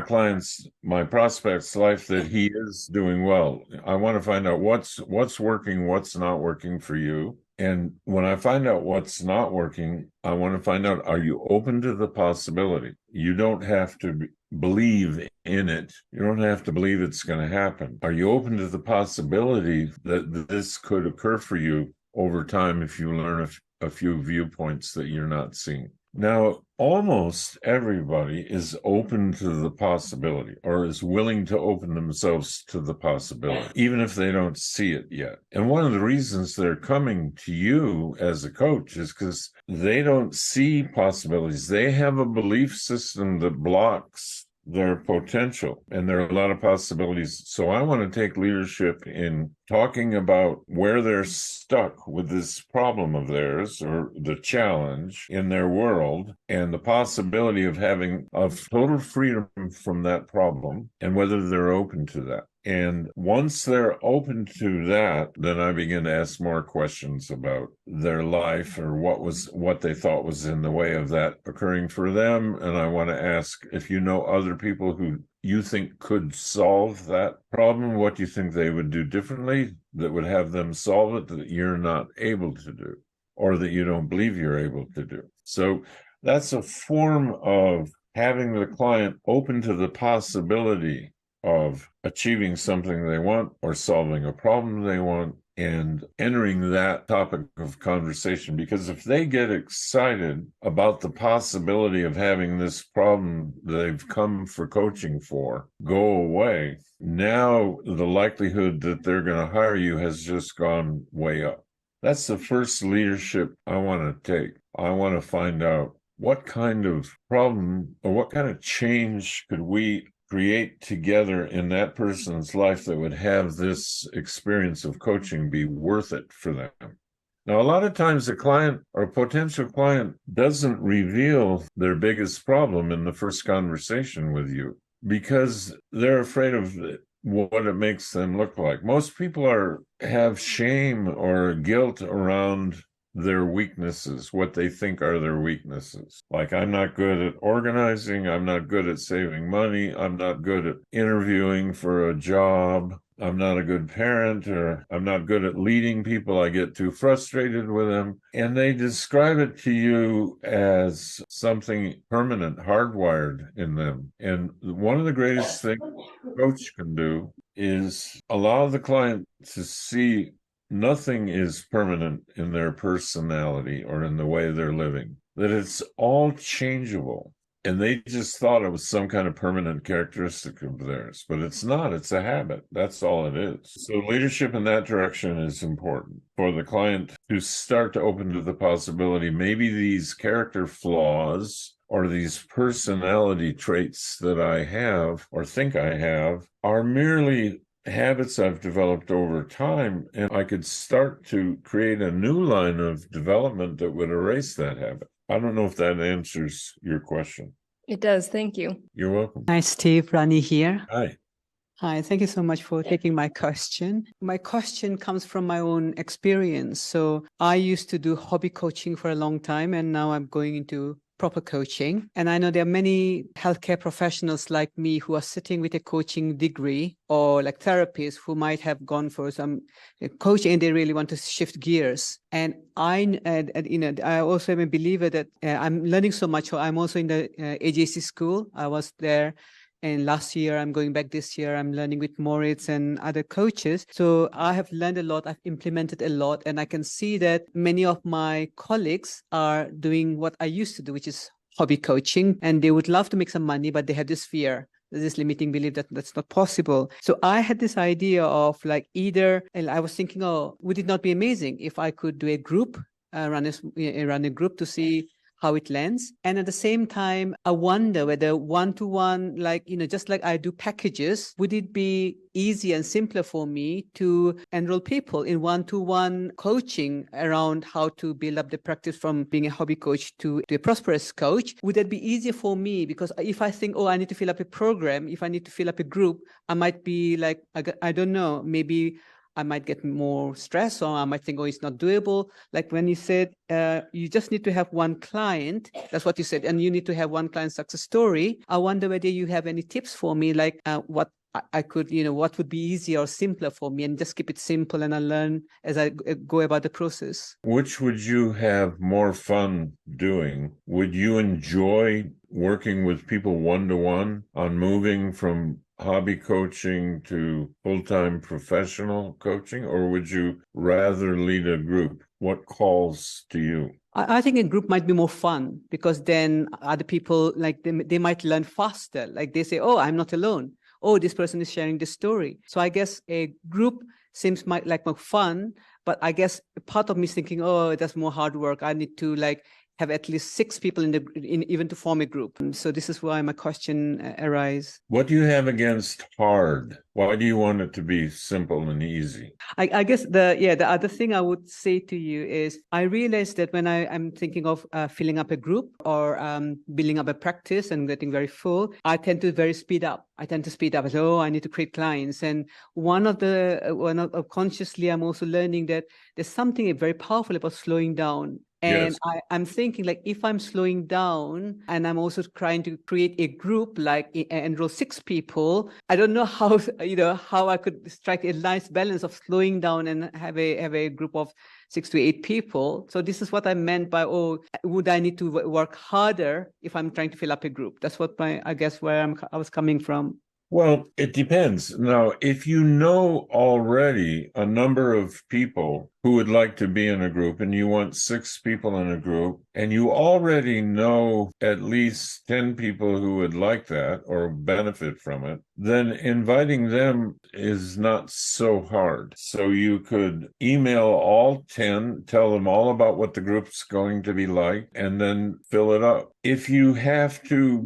Speaker 1: prospect's life that he is doing well. I want to find out what's working, what's not working for you. And when I find out what's not working, I want to find out, are you open to the possibility? You don't have to believe in it. You don't have to believe it's going to happen. Are you open to the possibility that this could occur for you over time if you learn a few viewpoints that you're not seeing? Now, almost everybody is open to the possibility, or is willing to open themselves to the possibility, even if they don't see it yet. And one of the reasons they're coming to you as a coach is because they don't see possibilities. They have a belief system that blocks their potential, and there are a lot of possibilities. So I want to take leadership in talking about where they're stuck with this problem of theirs, or the challenge in their world, and the possibility of having total freedom from that problem, and whether they're open to that. And once they're open to that, then I begin to ask more questions about their life or what they thought was in the way of that occurring for them. And I want to ask if you know other people who you think could solve that problem, what do you think they would do differently that would have them solve it that you're not able to do, or that you don't believe you're able to do? So that's a form of having the client open to the possibility of achieving something they want or solving a problem they want, and entering that topic of conversation. Because if they get excited about the possibility of having this problem they've come for coaching for go away, now the likelihood that they're going to hire you has just gone way up. That's the first leadership I want to take. I want to find out what kind of problem or what kind of change could we create together in that person's life that would have this experience of coaching be worth it for them. Now, a lot of times a client or a potential client doesn't reveal their biggest problem in the first conversation with you because they're afraid of what it makes them look like. Most people have shame or guilt around their weaknesses, what they think are their weaknesses. Like, I'm not good at organizing, I'm not good at saving money, I'm not good at interviewing for a job, I'm not a good parent, or I'm not good at leading people, I get too frustrated with them. And they describe it to you as something permanent, hardwired in them. And one of the greatest things a coach can do is allow the client to see nothing is permanent in their personality or in the way they're living, that it's all changeable. And they just thought it was some kind of permanent characteristic of theirs, but it's not. It's a habit. That's all it is. So leadership in that direction is important for the client to start to open to the possibility maybe these character flaws or these personality traits that I have or think I have are merely habits I've developed over time, and I could start to create a new line of development that would erase that habit. I don't know if that answers your question.
Speaker 5: It does. Thank you.
Speaker 1: You're welcome.
Speaker 6: Hi, Steve. Rani here.
Speaker 1: Hi.
Speaker 6: Hi, thank you so much for taking my question. My question comes from my own experience. So I used to do hobby coaching for a long time, and now I'm going into proper coaching. And I know there are many healthcare professionals like me who are sitting with a coaching degree, or like therapists who might have gone for some coaching and they really want to shift gears. And I also am a believer that I'm learning so much. I'm also in the AJC school. I was there. And last year, I'm going back this year, I'm learning with Moritz and other coaches. So I have learned a lot, I've implemented a lot, and I can see that many of my colleagues are doing what I used to do, which is hobby coaching. And they would love to make some money, but they have this fear, this limiting belief that that's not possible. So I had this idea of like and I was thinking, would it not be amazing if I could do a group, run a group to see how it lands. And at the same time, I wonder whether one-to-one, just like I do packages, would it be easier and simpler for me to enroll people in one-to-one coaching around how to build up the practice from being a hobby coach to a prosperous coach? Would that be easier for me? Because if I think, I need to fill up a program, if I need to fill up a group, I might be like, I don't know, maybe I might get more stress, or I might think, it's not doable. Like when you said, you just need to have one client, that's what you said, and you need to have one client success story. I wonder whether you have any tips for me, like what I could, what would be easier or simpler for me, and just keep it simple and I learn as I go about the process.
Speaker 1: Which would you have more fun doing? Would you enjoy working with people one-to-one on moving from hobby coaching to full-time professional coaching, or would you rather lead a group? What calls to you?
Speaker 6: I think a group might be more fun, because then other people, like they might learn faster. Like they say, I'm not alone. This person is sharing this story. So I guess a group seems like more fun, but I guess part of me is thinking, that's more hard work. I need to have at least 6 people even to form a group. So this is why my question arises.
Speaker 1: What do you have against hard? Why do you want it to be simple and easy?
Speaker 6: I guess the other thing I would say to you is I realized that when I'm thinking of filling up a group or building up a practice and getting very full, I tend to speed up. I say, oh, I need to create clients. And consciously, I'm also learning that there's something very powerful about slowing down. And
Speaker 1: Yes.
Speaker 6: I'm thinking, like, if I'm slowing down and I'm also trying to create a group, like enroll 6 people, I don't know how I could strike a nice balance of slowing down and have a group of 6 to 8 people. So this is what I meant by, would I need to work harder if I'm trying to fill up a group? That's what I was coming from.
Speaker 1: Well, it depends. Now, if you know already a number of people who would like to be in a group and you want 6 people in a group and you already know at least 10 people who would like that or benefit from it, then inviting them is not so hard. So you could email all 10, tell them all about what the group's going to be like, and then fill it up. If you have to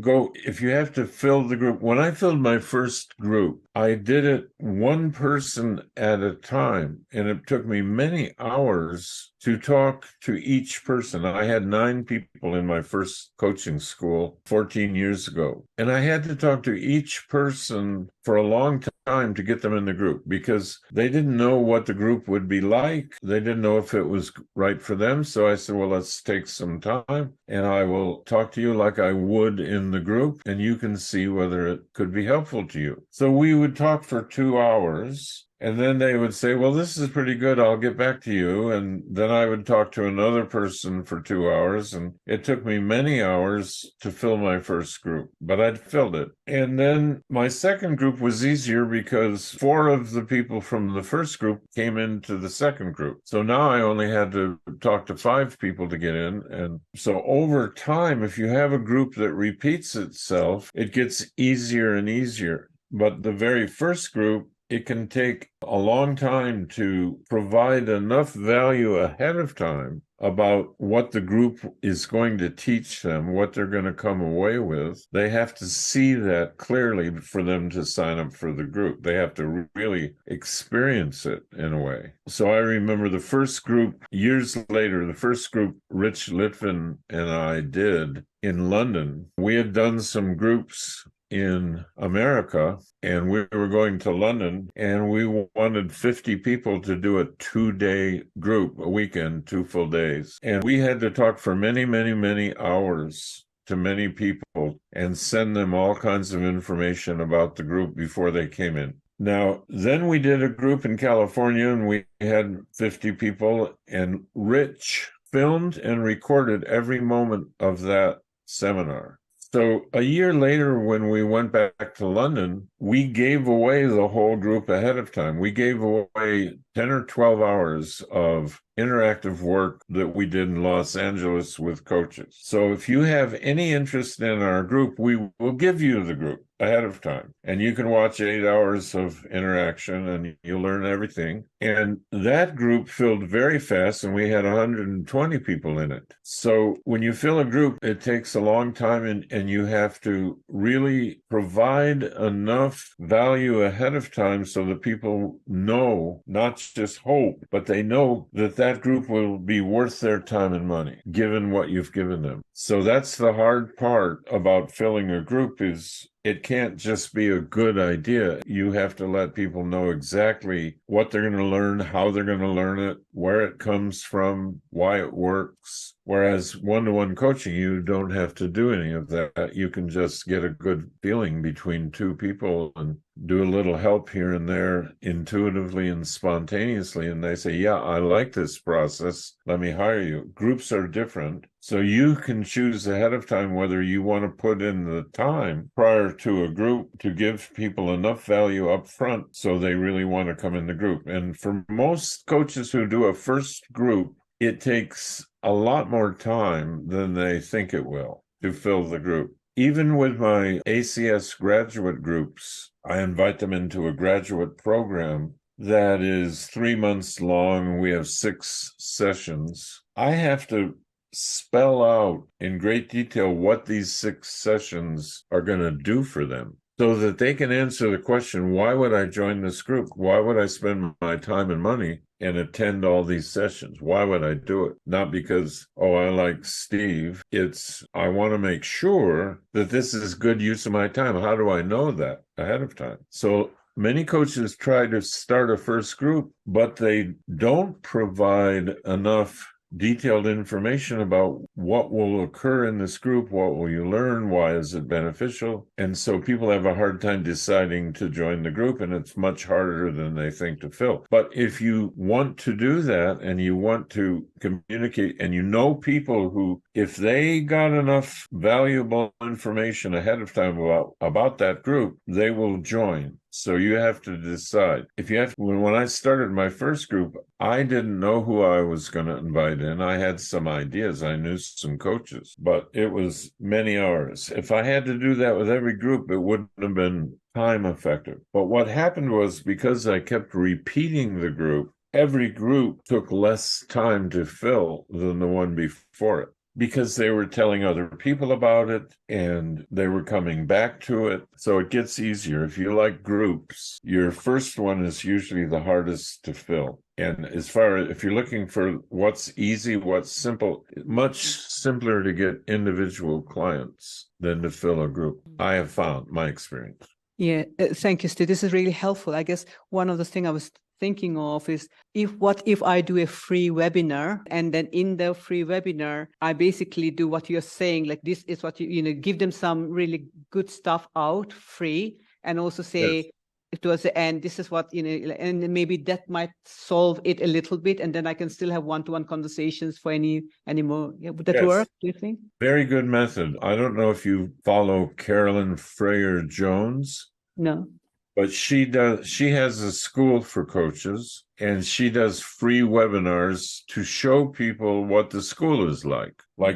Speaker 1: fill the group, when I filled my first group, I did it one person at a time, and it took me many hours to talk to each person. I had 9 people in my first coaching school 14 years ago, and I had to talk to each person for a long time to get them in the group because they didn't know what the group would be like. They didn't know if it was right for them. So I said, well, let's take some time and I will talk to you like I would in the group, and you can see whether it could be helpful to you. So we would talk for 2 hours. And then they would say, well, this is pretty good. I'll get back to you. And then I would talk to another person for 2 hours. And it took me many hours to fill my first group, but I'd filled it. And then my second group was easier because 4 of the people from the first group came into the second group. So now I only had to talk to 5 people to get in. And so over time, if you have a group that repeats itself, it gets easier and easier. But the very first group, it can take a long time to provide enough value ahead of time about what the group is going to teach them, what they're going to come away with. They have to see that clearly for them to sign up for the group. They have to really experience it in a way. So I remember the first group, years later, the first group Rich Litvin and I did in London. We had done some groups in America, and we were going to London, and we wanted 50 people to do a 2-day group, a weekend, 2 full days. And we had to talk for many, many, many hours to many people and send them all kinds of information about the group before they came in. Now, then we did a group in California, and we had 50 people, and Rich filmed and recorded every moment of that seminar. So a year later, when we went back to London, we gave away the whole group ahead of time. We gave away 10 or 12 hours of interactive work that we did in Los Angeles with coaches. So if you have any interest in our group, we will give you the group ahead of time. And you can watch 8 hours of interaction and you'll learn everything. And that group filled very fast, and we had 120 people in it. So when you fill a group, it takes a long time, and you have to really provide enough value ahead of time so that people know, not just hope, but they know that that group will be worth their time and money, given what you've given them. So that's the hard part about filling a group, is it can't just be a good idea. You have to let people know exactly what they're going to learn, how they're going to learn it, where it comes from, why it works. Whereas one-to-one coaching, you don't have to do any of that. You can just get a good feeling between 2 people and do a little help here and there intuitively and spontaneously. And they say, yeah, I like this process. Let me hire you. Groups are different. So you can choose ahead of time whether you want to put in the time prior to a group to give people enough value up front so they really want to come in the group. And for most coaches who do a first group, it takes a lot more time than they think it will to fill the group. Even with my ACS graduate groups, I invite them into a graduate program that is 3 months long. We have 6 sessions. I have to spell out in great detail what these 6 sessions are going to do for them, so that they can answer the question, why would I join this group? Why would I spend my time and money and attend all these sessions? Why would I do it? Not because, oh, I like Steve. It's, I want to make sure that this is good use of my time. How do I know that ahead of time? So many coaches try to start a first group, but they don't provide enough detailed information about what will occur in this group, what will you learn, why is it beneficial. And so people have a hard time deciding to join the group, and it's much harder than they think to fill. But if you want to do that and you want to communicate, and you know people who, if they got enough valuable information ahead of time about that group, they will join. So you have to decide. If you have, when I started my first group, I didn't know who I was going to invite in. I had some ideas. I knew some coaches, but it was many hours. If I had to do that with every group, it wouldn't have been time effective. But what happened was, because I kept repeating the group, every group took less time to fill than the one before it, because they were telling other people about it and they were coming back to it. So it gets easier. If you like groups, your first one is usually the hardest to fill. And as far as if you're looking for what's easy, what's simple, much simpler to get individual clients than to fill a group. I have found my experience.
Speaker 6: Yeah, thank you, Steve. This is really helpful. I guess one of the things I was thinking of is, what if I do a free webinar, and then in the free webinar I basically do what you're saying, like this is what you give them some really good stuff out free, and also say towards the end, this is what, and maybe that might solve it a little bit, and then I can still have one-to-one conversations for any more. Yeah, would that work, do you think?
Speaker 1: Very good method. I don't know if you follow Carolyn Freyer Jones.
Speaker 6: No.
Speaker 1: But she has a school for coaches, and she does free webinars to show people what the school is like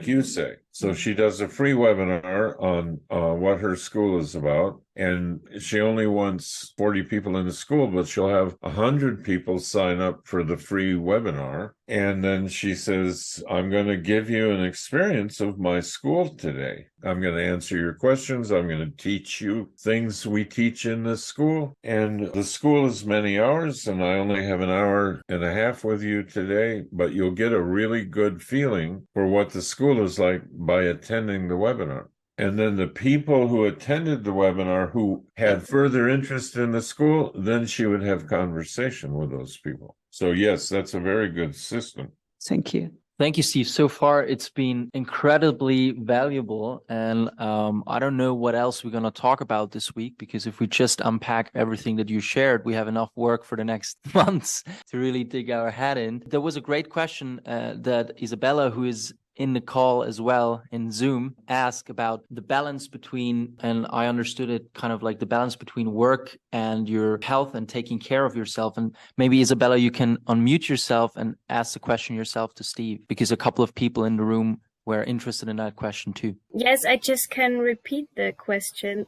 Speaker 1: you say. So she does a free webinar on what her school is about, and she only wants 40 people in the school, but she'll have 100 people sign up for the free webinar. And then she says, I'm going to give you an experience of my school today. I'm going to answer your questions. I'm going to teach you things we teach in the school. And the school is many hours, and I only have an hour and a half with you today, but you'll get a really good feeling for what the school is like by attending the webinar. And then the people who attended the webinar who had further interest in the school, then she would have conversation with those people. So yes, that's a very good system.
Speaker 6: Thank you.
Speaker 2: Thank you, Steve. So far, it's been incredibly valuable. And I don't know what else we're going to talk about this week, because if we just unpack everything that you shared, we have enough work for the next months to really dig our head in. There was a great question that Isabella, who is in the call as well in Zoom, asked about the balance between, and I understood it kind of like the balance between work and your health and taking care of yourself. And maybe Isabella, you can unmute yourself and ask the question yourself to Steve, because a couple of people in the room were interested in that question too.
Speaker 7: Yes, I just can repeat the question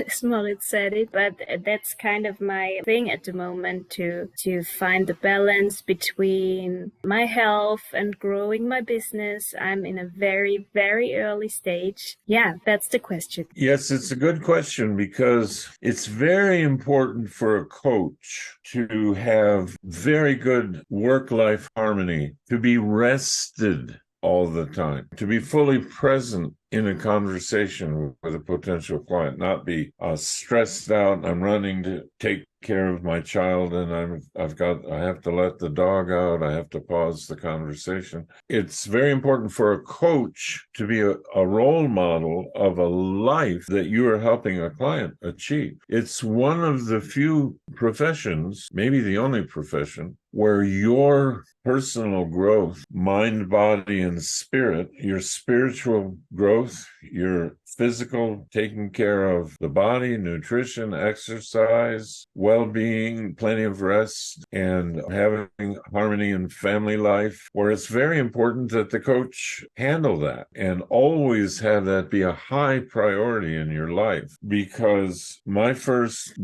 Speaker 7: as Moritz said it, but that's kind of my thing at the moment, to find the balance between my health and growing my business. I'm in a very, very early stage. Yeah, that's the question.
Speaker 1: Yes, it's a good question, because it's very important for a coach to have very good work-life harmony, to be rested all the time, to be fully present in a conversation with a potential client, not be stressed out. I'm running to take care of my child, and I have to let the dog out. I have to pause the conversation. It's very important for a coach to be a role model of a life that you are helping a client achieve. It's one of the few professions, maybe the only profession, where your personal growth, mind, body, and spirit, your spiritual growth, your physical, taking care of the body, nutrition, exercise, well-being, plenty of rest, and having harmony in family life, where it's very important that the coach handle that and always have that be a high priority in your life. Because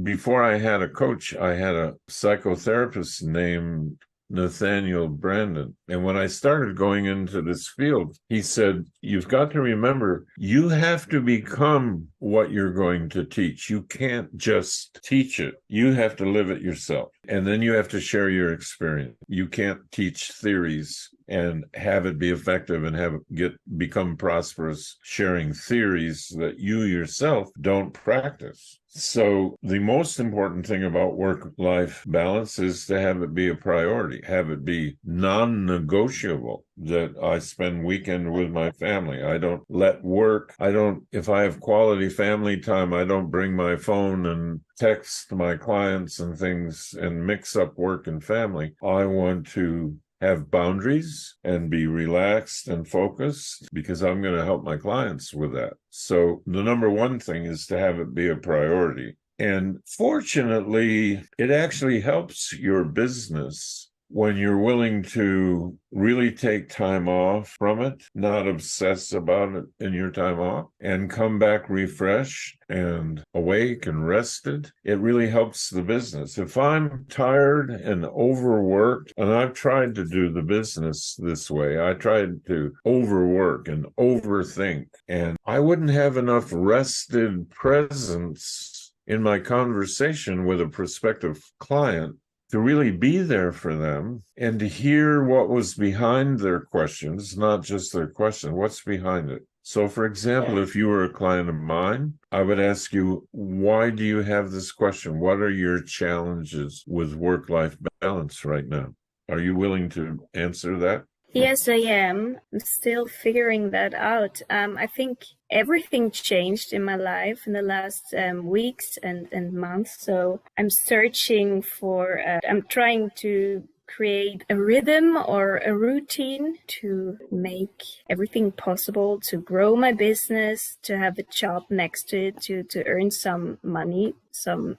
Speaker 1: before I had a coach, I had a psychotherapist named Nathaniel Brandon. And when I started going into this field, he said, you've got to remember, you have to become what you're going to teach. You can't just teach it. You have to live it yourself. And then you have to share your experience. You can't teach theories and have it be effective and have it become prosperous sharing theories that you yourself don't practice. So the most important thing about work-life balance is to have it be a priority, have it be non-negotiable, that I spend weekend with my family. I don't let work, if I have quality family time, I don't bring my phone and text my clients and things and mix up work and family. I want to have boundaries and be relaxed and focused because I'm going to help my clients with that. So the number one thing is to have it be a priority. And fortunately, it actually helps your business when you're willing to really take time off from it, not obsess about it in your time off, and come back refreshed and awake and rested. It really helps the business. If I'm tired and overworked, and I've tried to do the business this way, I tried to overwork and overthink, and I wouldn't have enough rested presence in my conversation with a prospective client to really be there for them and to hear what was behind their questions, not just their question, what's behind it. So, for example, if you were a client of mine, I would ask you, why do you have this question? What are your challenges with work-life balance right now? Are you willing to answer that?
Speaker 7: Yes, I am. I'm still figuring that out. I think everything changed in my life in the last weeks and months. So I'm searching for, I'm trying to create a rhythm or a routine to make everything possible, to grow my business, to have a job next to it, to earn some money, to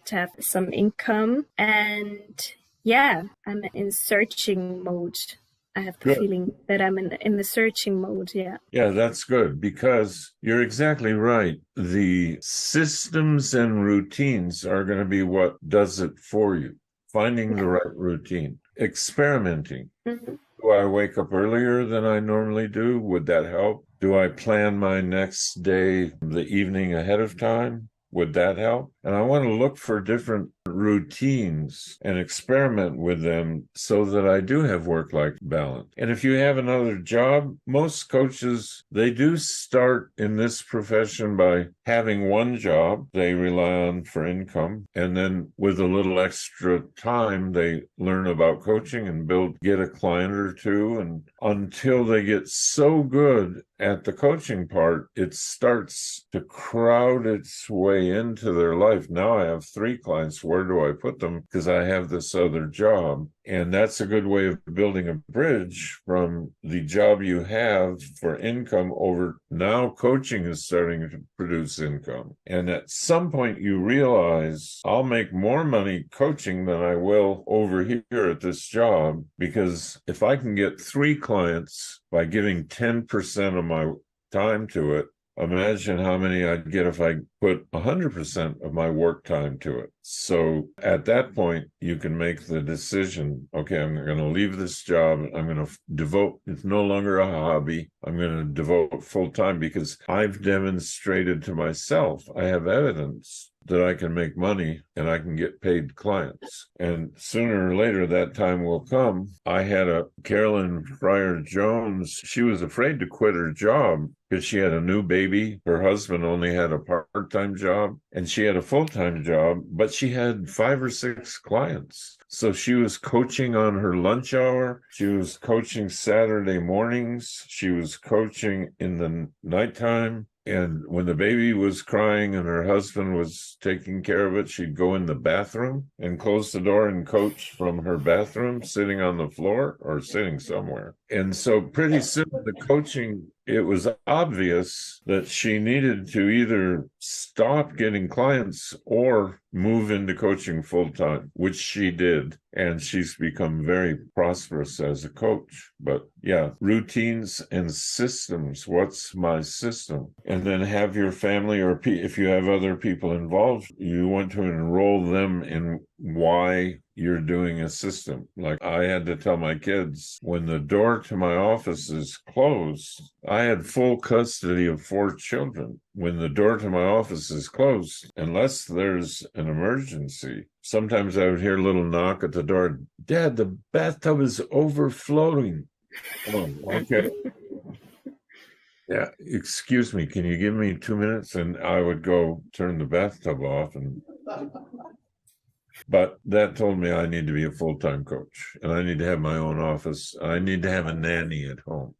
Speaker 7: have some income. And I'm in searching mode. I have the feeling that I'm in the searching mode. Yeah.
Speaker 1: Yeah, that's good because you're exactly right. The systems and routines are going to be what does it for you. Finding the right routine, experimenting. Mm-hmm. Do I wake up earlier than I normally do? Would that help? Do I plan my next day the evening ahead of time? Would that help? And I want to look for different routines and experiment with them so that I do have work-life balance. And if you have another job, most coaches, they do start in this profession by having one job they rely on for income. And then with a little extra time, they learn about coaching and get a client or two. And until they get so good at the coaching part, it starts to crowd its way into their life. Now I have 3 clients. Where do I put them? Because I have this other job. And that's a good way of building a bridge from the job you have for income over now coaching is starting to produce income. And at some point you realize I'll make more money coaching than I will over here at this job, because if I can get 3 clients by giving 10% of my time to it, imagine how many I'd get if I put 100% of my work time to it. So at that point, you can make the decision, okay, I'm going to leave this job. I'm going to devote, it's no longer a hobby. I'm going to devote full time because I've demonstrated to myself, I have evidence that I can make money and I can get paid clients. And sooner or later, that time will come. I had a Carolyn Fryer Jones. She was afraid to quit her job because she had a new baby. Her husband only had a part-time job and she had a full-time job, but she had 5 or 6 clients. So she was coaching on her lunch hour. She was coaching Saturday mornings. She was coaching in the nighttime. And when the baby was crying and her husband was taking care of it, she'd go in the bathroom and close the door and coach from her bathroom, sitting on the floor or sitting somewhere. And so pretty soon the coaching, it was obvious that she needed to either stop getting clients or move into coaching full time, which she did. And she's become very prosperous as a coach. But yeah, routines and systems. What's my system? And then have your family, or if you have other people involved, you want to enroll them in why you're doing a system. Like I had to tell my kids, when the door to my office is closed, I had full custody of 4 children. When the door to my office is closed, unless there's an emergency, sometimes I would hear a little knock at the door. Dad, the bathtub is overflowing. Oh, okay. Yeah, excuse me, can you give me 2 minutes? And I would go turn the bathtub off. But that told me I need to be a full-time coach, and I need to have my own office. I need to have a nanny at home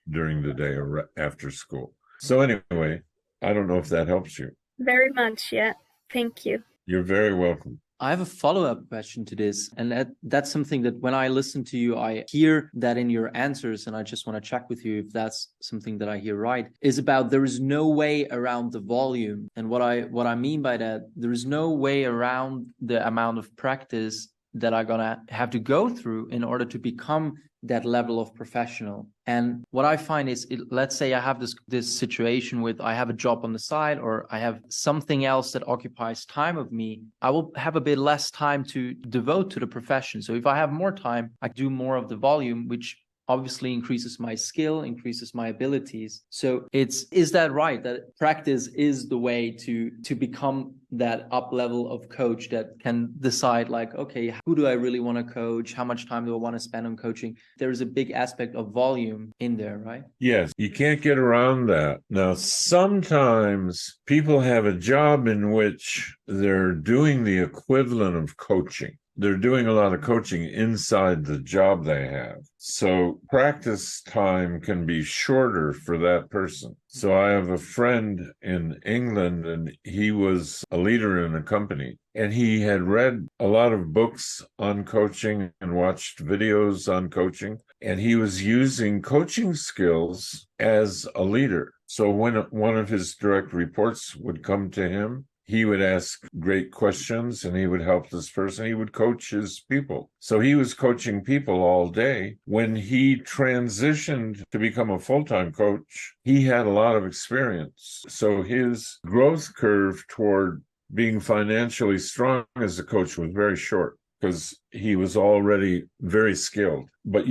Speaker 1: during the day or after school. So anyway, I don't know if that helps you.
Speaker 7: Very much, yeah. Thank you.
Speaker 1: You're very welcome.
Speaker 2: I have a follow-up question to this, and that's something that when I listen to you, I hear that in your answers, and I just want to check with you if that's something that I hear right, is about there is no way around the volume. And what I mean by that, there is no way around the amount of practice that I'm gonna have to go through in order to become that level of professional. And what I find is, let's say I have this situation with, I have a job on the side, or I have something else that occupies time of me, I will have a bit less time to devote to the profession. So if I have more time, I do more of the volume, which obviously increases my skill, increases my abilities. So is that right, that practice is the way to become that up level of coach that can decide, like, okay, who do I really want to coach? How much time do I want to spend on coaching? There is a big aspect of volume in there, right?
Speaker 1: Yes, you can't get around that. Now, sometimes people have a job in which they're doing the equivalent of coaching. They're doing a lot of coaching inside the job they have. So practice time can be shorter for that person. So I have a friend in England, and he was a leader in a company, and he had read a lot of books on coaching and watched videos on coaching, and he was using coaching skills as a leader. So when one of his direct reports would come to him, he would ask great questions, and he would help this person. He would coach his people. So he was coaching people all day. When he transitioned to become a full-time coach, he had a lot of experience. So his growth curve toward being financially strong as a coach was very short, because he was already very skilled. But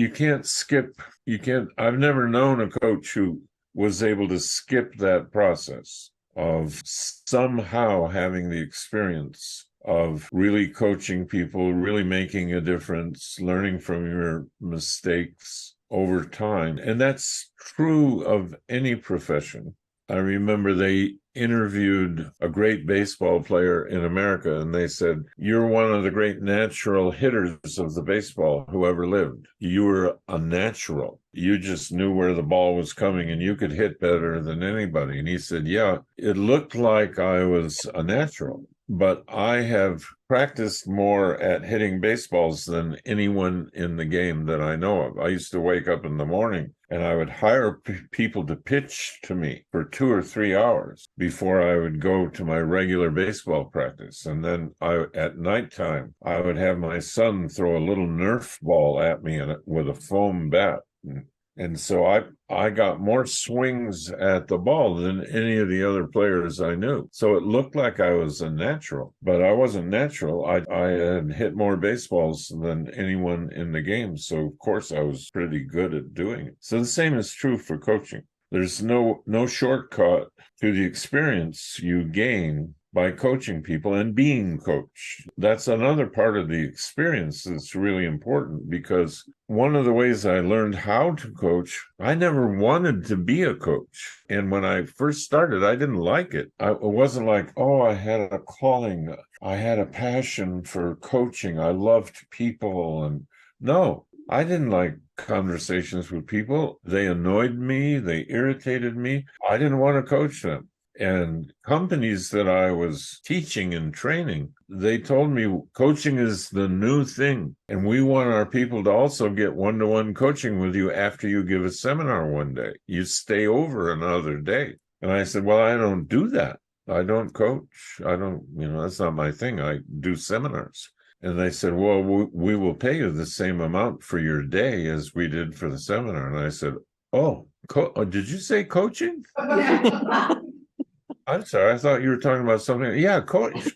Speaker 1: I've never known a coach who was able to skip that process of somehow having the experience of really coaching people, really making a difference, learning from your mistakes over time. And that's true of any profession. I remember they interviewed a great baseball player in America, and they said, "You're one of the great natural hitters of the baseball who ever lived. You were a natural. You just knew where the ball was coming, and you could hit better than anybody." And he said, "Yeah, it looked like I was a natural, but I have practiced more at hitting baseballs than anyone in the game that I know of. I used to wake up in the morning and I would hire people to pitch to me for 2 or 3 hours before I would go to my regular baseball practice. And then at nighttime, I would have my son throw a little Nerf ball at me with a foam bat. And so I got more swings at the ball than any of the other players I knew. So it looked like I was a natural, but I wasn't natural. I had hit more baseballs than anyone in the game. So of course I was pretty good at doing it. So the same is true for coaching. There's no shortcut to the experience you gain by coaching people and being coached. That's another part of the experience that's really important, because one of the ways I learned how to coach, I never wanted to be a coach. And when I first started, I didn't like it. It wasn't like, oh, I had a calling. I had a passion for coaching. I loved people. And no, I didn't like conversations with people. They annoyed me. They irritated me. I didn't want to coach them. And companies that I was teaching and training, they told me coaching is the new thing. And we want our people to also get one-to-one coaching with you after you give a seminar one day. You stay over another day. And I said, well, I don't do that. I don't coach. That's not my thing. I do seminars. And they said, well, we will pay you the same amount for your day as we did for the seminar. And I said, oh, did you say coaching? I'm sorry, I thought you were talking about something. Yeah, of course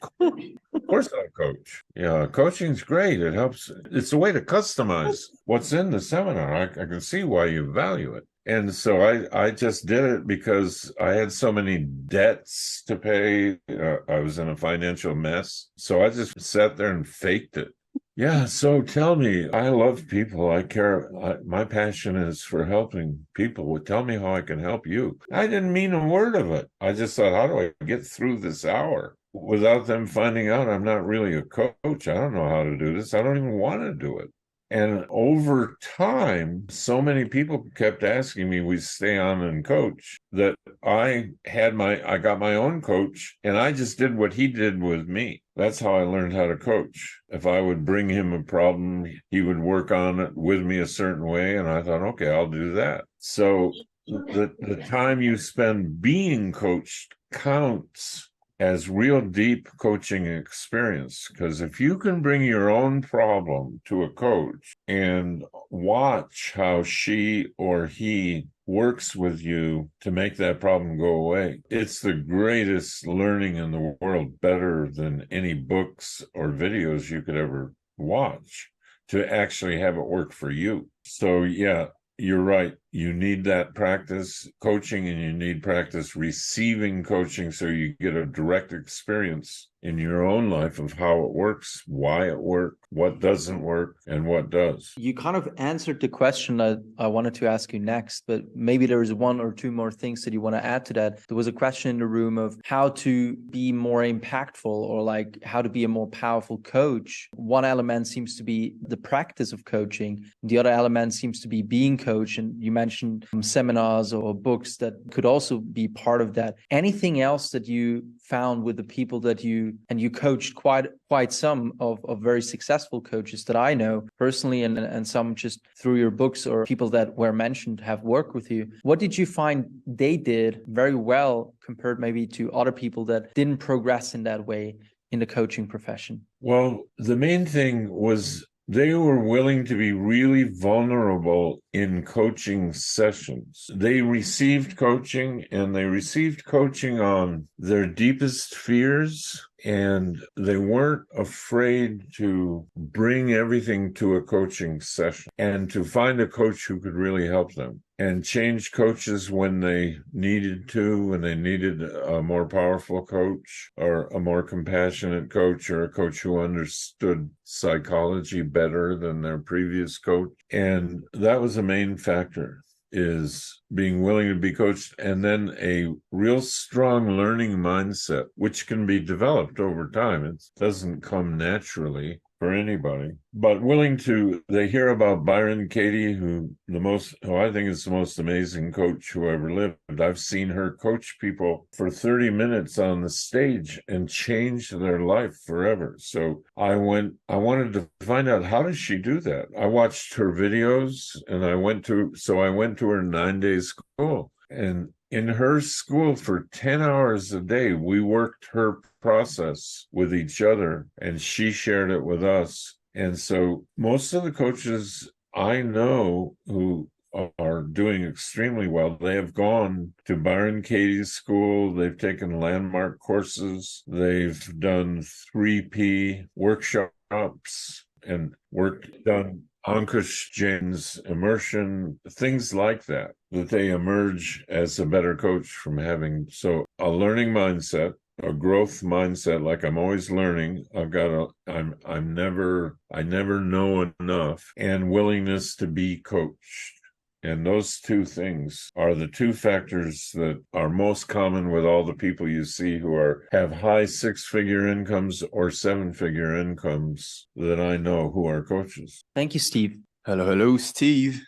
Speaker 1: course I coach. Yeah, coaching's great. It helps. It's a way to customize what's in the seminar. I can see why you value it. And so I just did it because I had so many debts to pay. I was in a financial mess. So I just sat there and faked it. Yeah, so tell me, I love people. I care. My passion is for helping people. Well, tell me how I can help you. I didn't mean a word of it. I just thought, how do I get through this hour without them finding out I'm not really a coach? I don't know how to do this. I don't even want to do it. And over time, so many people kept asking me, we stay on and coach, that I got my own coach, and I just did what he did with me. That's how I learned how to coach. If I would bring him a problem, he would work on it with me a certain way. And I thought, okay, I'll do that. So the time you spend being coached counts as real deep coaching experience. Because if you can bring your own problem to a coach and watch how she or he works with you to make that problem go away, it's the greatest learning in the world, better than any books or videos you could ever watch, to actually have it work for you. So yeah, you're right. You need that practice coaching, and you need practice receiving coaching so you get a direct experience in your own life of how it works, why it works, what doesn't work, and what does.
Speaker 2: You kind of answered the question that I wanted to ask you next, but maybe there is one or two more things that you want to add to that. There was a question in the room of how to be more impactful, or like how to be a more powerful coach. One element seems to be the practice of coaching. The other element seems to be being coached. And you mentioned seminars or books that could also be part of that. Anything else that you found with the people that you coached quite some of very successful coaches that I know personally, and some just through your books or people that were mentioned have worked with you. What did you find they did very well compared maybe to other people that didn't progress in that way in the coaching profession?
Speaker 1: Well, the main thing was they were willing to be really vulnerable in coaching sessions. They received coaching, and they received coaching on their deepest fears, and they weren't afraid to bring everything to a coaching session and to find a coach who could really help them, and change coaches when they needed to, when they needed a more powerful coach or a more compassionate coach, or a coach who understood psychology better than their previous coach. And that was the main factor, is being willing to be coached, and then a real strong learning mindset, which can be developed over time. It doesn't come naturally for anybody, but they hear about Byron Katie, who I think is the most amazing coach who ever lived. I've seen her coach people for 30 minutes on the stage and change their life forever. So I wanted to find out, how does she do that? I watched her videos, and I went to her 9-day school. And in her school for 10 hours a day, we worked her process with each other, and she shared it with us. And so most of the coaches I know who are doing extremely well, they have gone to Byron Katie's school, they've taken landmark courses, they've done 3P workshops, and done Ankush Jain's immersion, things like that they emerge as a better coach from having. So a learning mindset, a growth mindset, like I'm always learning. I never know enough, and willingness to be coached. And those two things are the two factors that are most common with all the people you see who have high 6-figure incomes or 7-figure incomes that I know who are coaches.
Speaker 2: Thank you, Steve.
Speaker 8: Hello, Steve.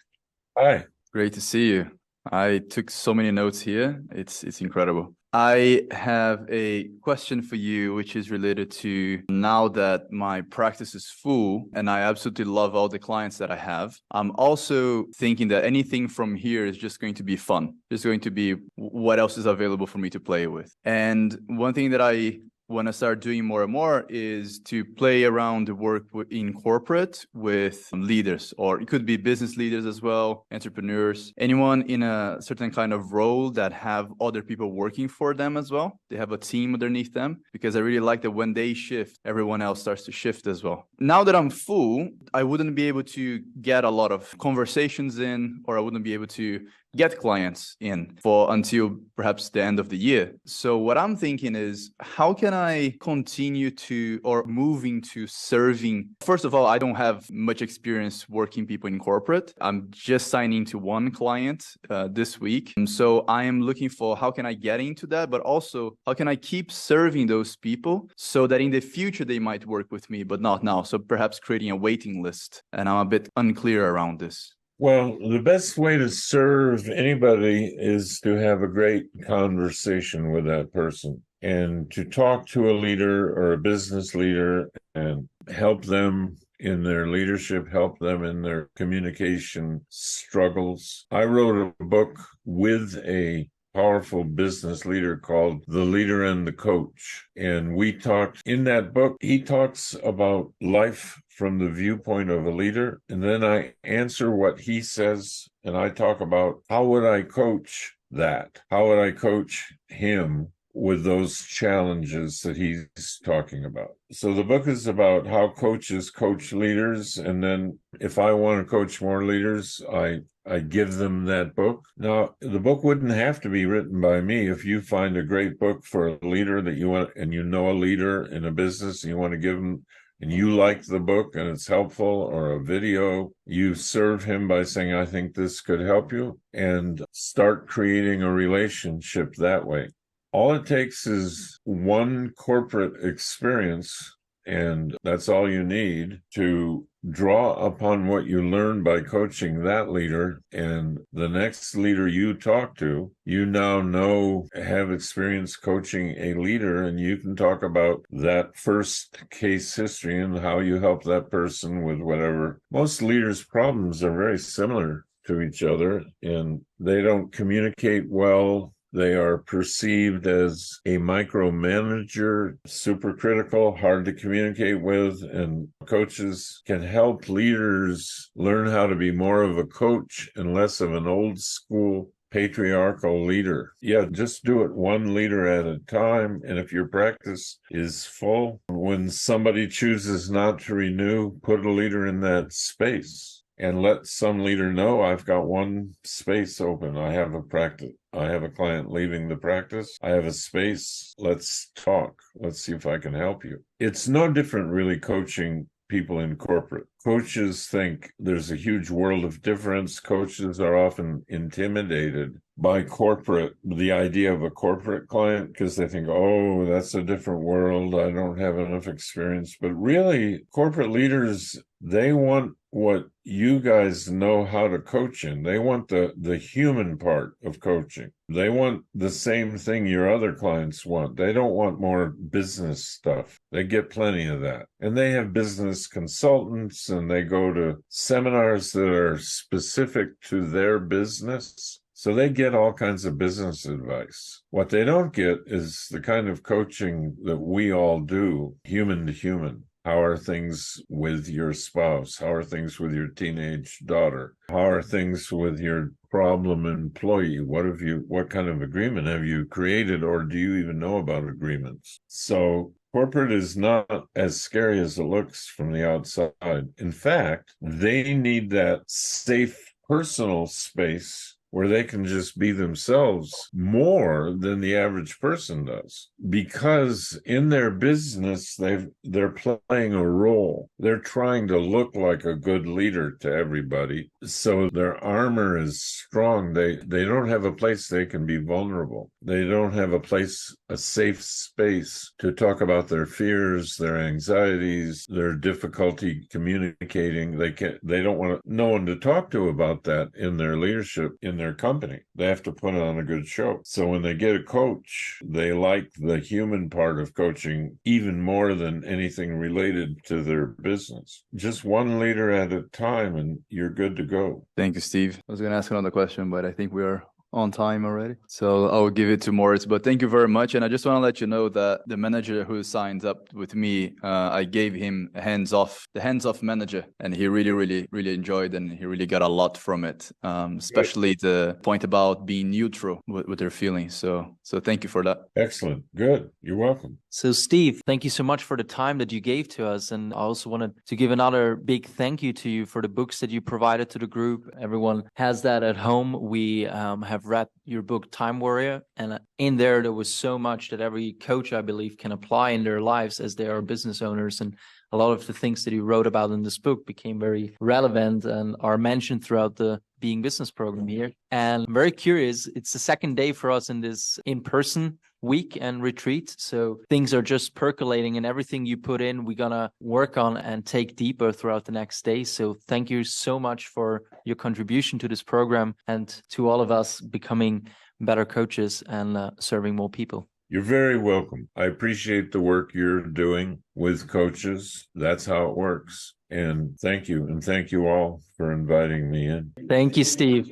Speaker 1: Hi.
Speaker 8: Great to see you. I took so many notes here. It's incredible. I have a question for you, which is related to, now that my practice is full and I absolutely love all the clients that I have, I'm also thinking that anything from here is just going to be fun. Just going to be what else is available for me to play with. And one thing that I when I started doing more and more is to play around the work in corporate with leaders, or it could be business leaders as well, entrepreneurs, anyone in a certain kind of role that have other people working for them as well. They have a team underneath them, because I really like that when they shift, everyone else starts to shift as well. Now that I'm full, I wouldn't be able to get a lot of conversations in, or I wouldn't be able to get clients in for until perhaps the end of the year. So what I'm thinking is, how can I continue to, or moving to serving? First of all, I don't have much experience working people in corporate. I'm just signing to one client this week. And so I am looking for how can I get into that, but also how can I keep serving those people so that in the future they might work with me, but not now. So perhaps creating a waiting list. And I'm a bit unclear around this.
Speaker 1: Well, the best way to serve anybody is to have a great conversation with that person and to talk to a leader or a business leader and help them in their leadership, help them in their communication struggles. I wrote a book with a powerful business leader called The Leader and the Coach. And we talked in that book, he talks about life from the viewpoint of a leader. And then I answer what he says, and I talk about how would I coach that? How would I coach him with those challenges that he's talking about? So the book is about how coaches coach leaders. And then if I want to coach more leaders, I give them that book. Now, the book wouldn't have to be written by me. If you find a great book for a leader that you want, and you know a leader in a business, and you want to give them, and you like the book and it's helpful, or a video, you serve him by saying, I think this could help you, and start creating a relationship that way. All it takes is one corporate experience, and that's all you need to draw upon what you learn by coaching that leader. And the next leader you talk to, you now know, have experience coaching a leader, and you can talk about that first case history and how you help that person with whatever. Most leaders' problems are very similar to each other, and they don't communicate well. They are perceived as a micromanager, super critical, hard to communicate with, and coaches can help leaders learn how to be more of a coach and less of an old school patriarchal leader. Yeah, just do it one leader at a time. And if your practice is full, when somebody chooses not to renew, put a leader in that space. And let some leader know, I've got one space open. I have a practice. I have a client leaving the practice. I have a space. Let's talk. Let's see if I can help you. It's no different really coaching people in corporate. Coaches think there's a huge world of difference. Coaches are often intimidated by the idea of a corporate client, because they think, oh, that's a different world. I don't have enough experience. But really, corporate leaders, they want what you guys know how to coach in. They want the human part of coaching. They want the same thing your other clients want. They don't want more business stuff. They get plenty of that. And they have business consultants, and they go to seminars that are specific to their business. So they get all kinds of business advice. What they don't get is the kind of coaching that we all do, human to human. How are things with your spouse? How are things with your teenage daughter? How are things with your problem employee? What kind of agreement have you created, or do you even know about agreements? So corporate is not as scary as it looks from the outside. In fact, they need that safe personal space where they can just be themselves more than the average person does. Because in their business, they're playing a role. They're trying to look like a good leader to everybody. So their armor is strong. They don't have a place they can be vulnerable. They don't have a safe space to talk about their fears, their anxieties, their difficulty communicating. They don't want no one to talk to about that in their leadership, in their company. They have to put on a good show. So when they get a coach, they like the human part of coaching even more than anything related to their business. Just one leader at a time, and you're good to go.
Speaker 8: Thank you, Steve. I was going to ask another question, but I think we are on time already. So I'll give it to Moritz, but thank you very much. And I just want to let you know that the manager who signed up with me, I gave him the hands-off manager, and he really enjoyed, and he really got a lot from it. Especially the point about being neutral with their feelings. So thank you for that.
Speaker 1: Excellent. Good. You're welcome.
Speaker 2: So Steve, thank you so much for the time that you gave to us. And I also wanted to give another big thank you to you for the books that you provided to the group. Everyone has that at home. We have read your book, Time Warrior. And in there was so much that every coach, I believe, can apply in their lives as they are business owners. And a lot of the things that you wrote about in this book became very relevant and are mentioned throughout the Being Business program here. And I'm very curious. It's the second day for us in this in-person week and retreat. So things are just percolating, and everything you put in, we're going to work on and take deeper throughout the next day. So thank you so much for your contribution to this program and to all of us becoming better coaches and serving more people.
Speaker 1: You're very welcome. I appreciate the work you're doing with coaches. That's how it works. And thank you. And thank you all for inviting me in.
Speaker 2: Thank you, Steve.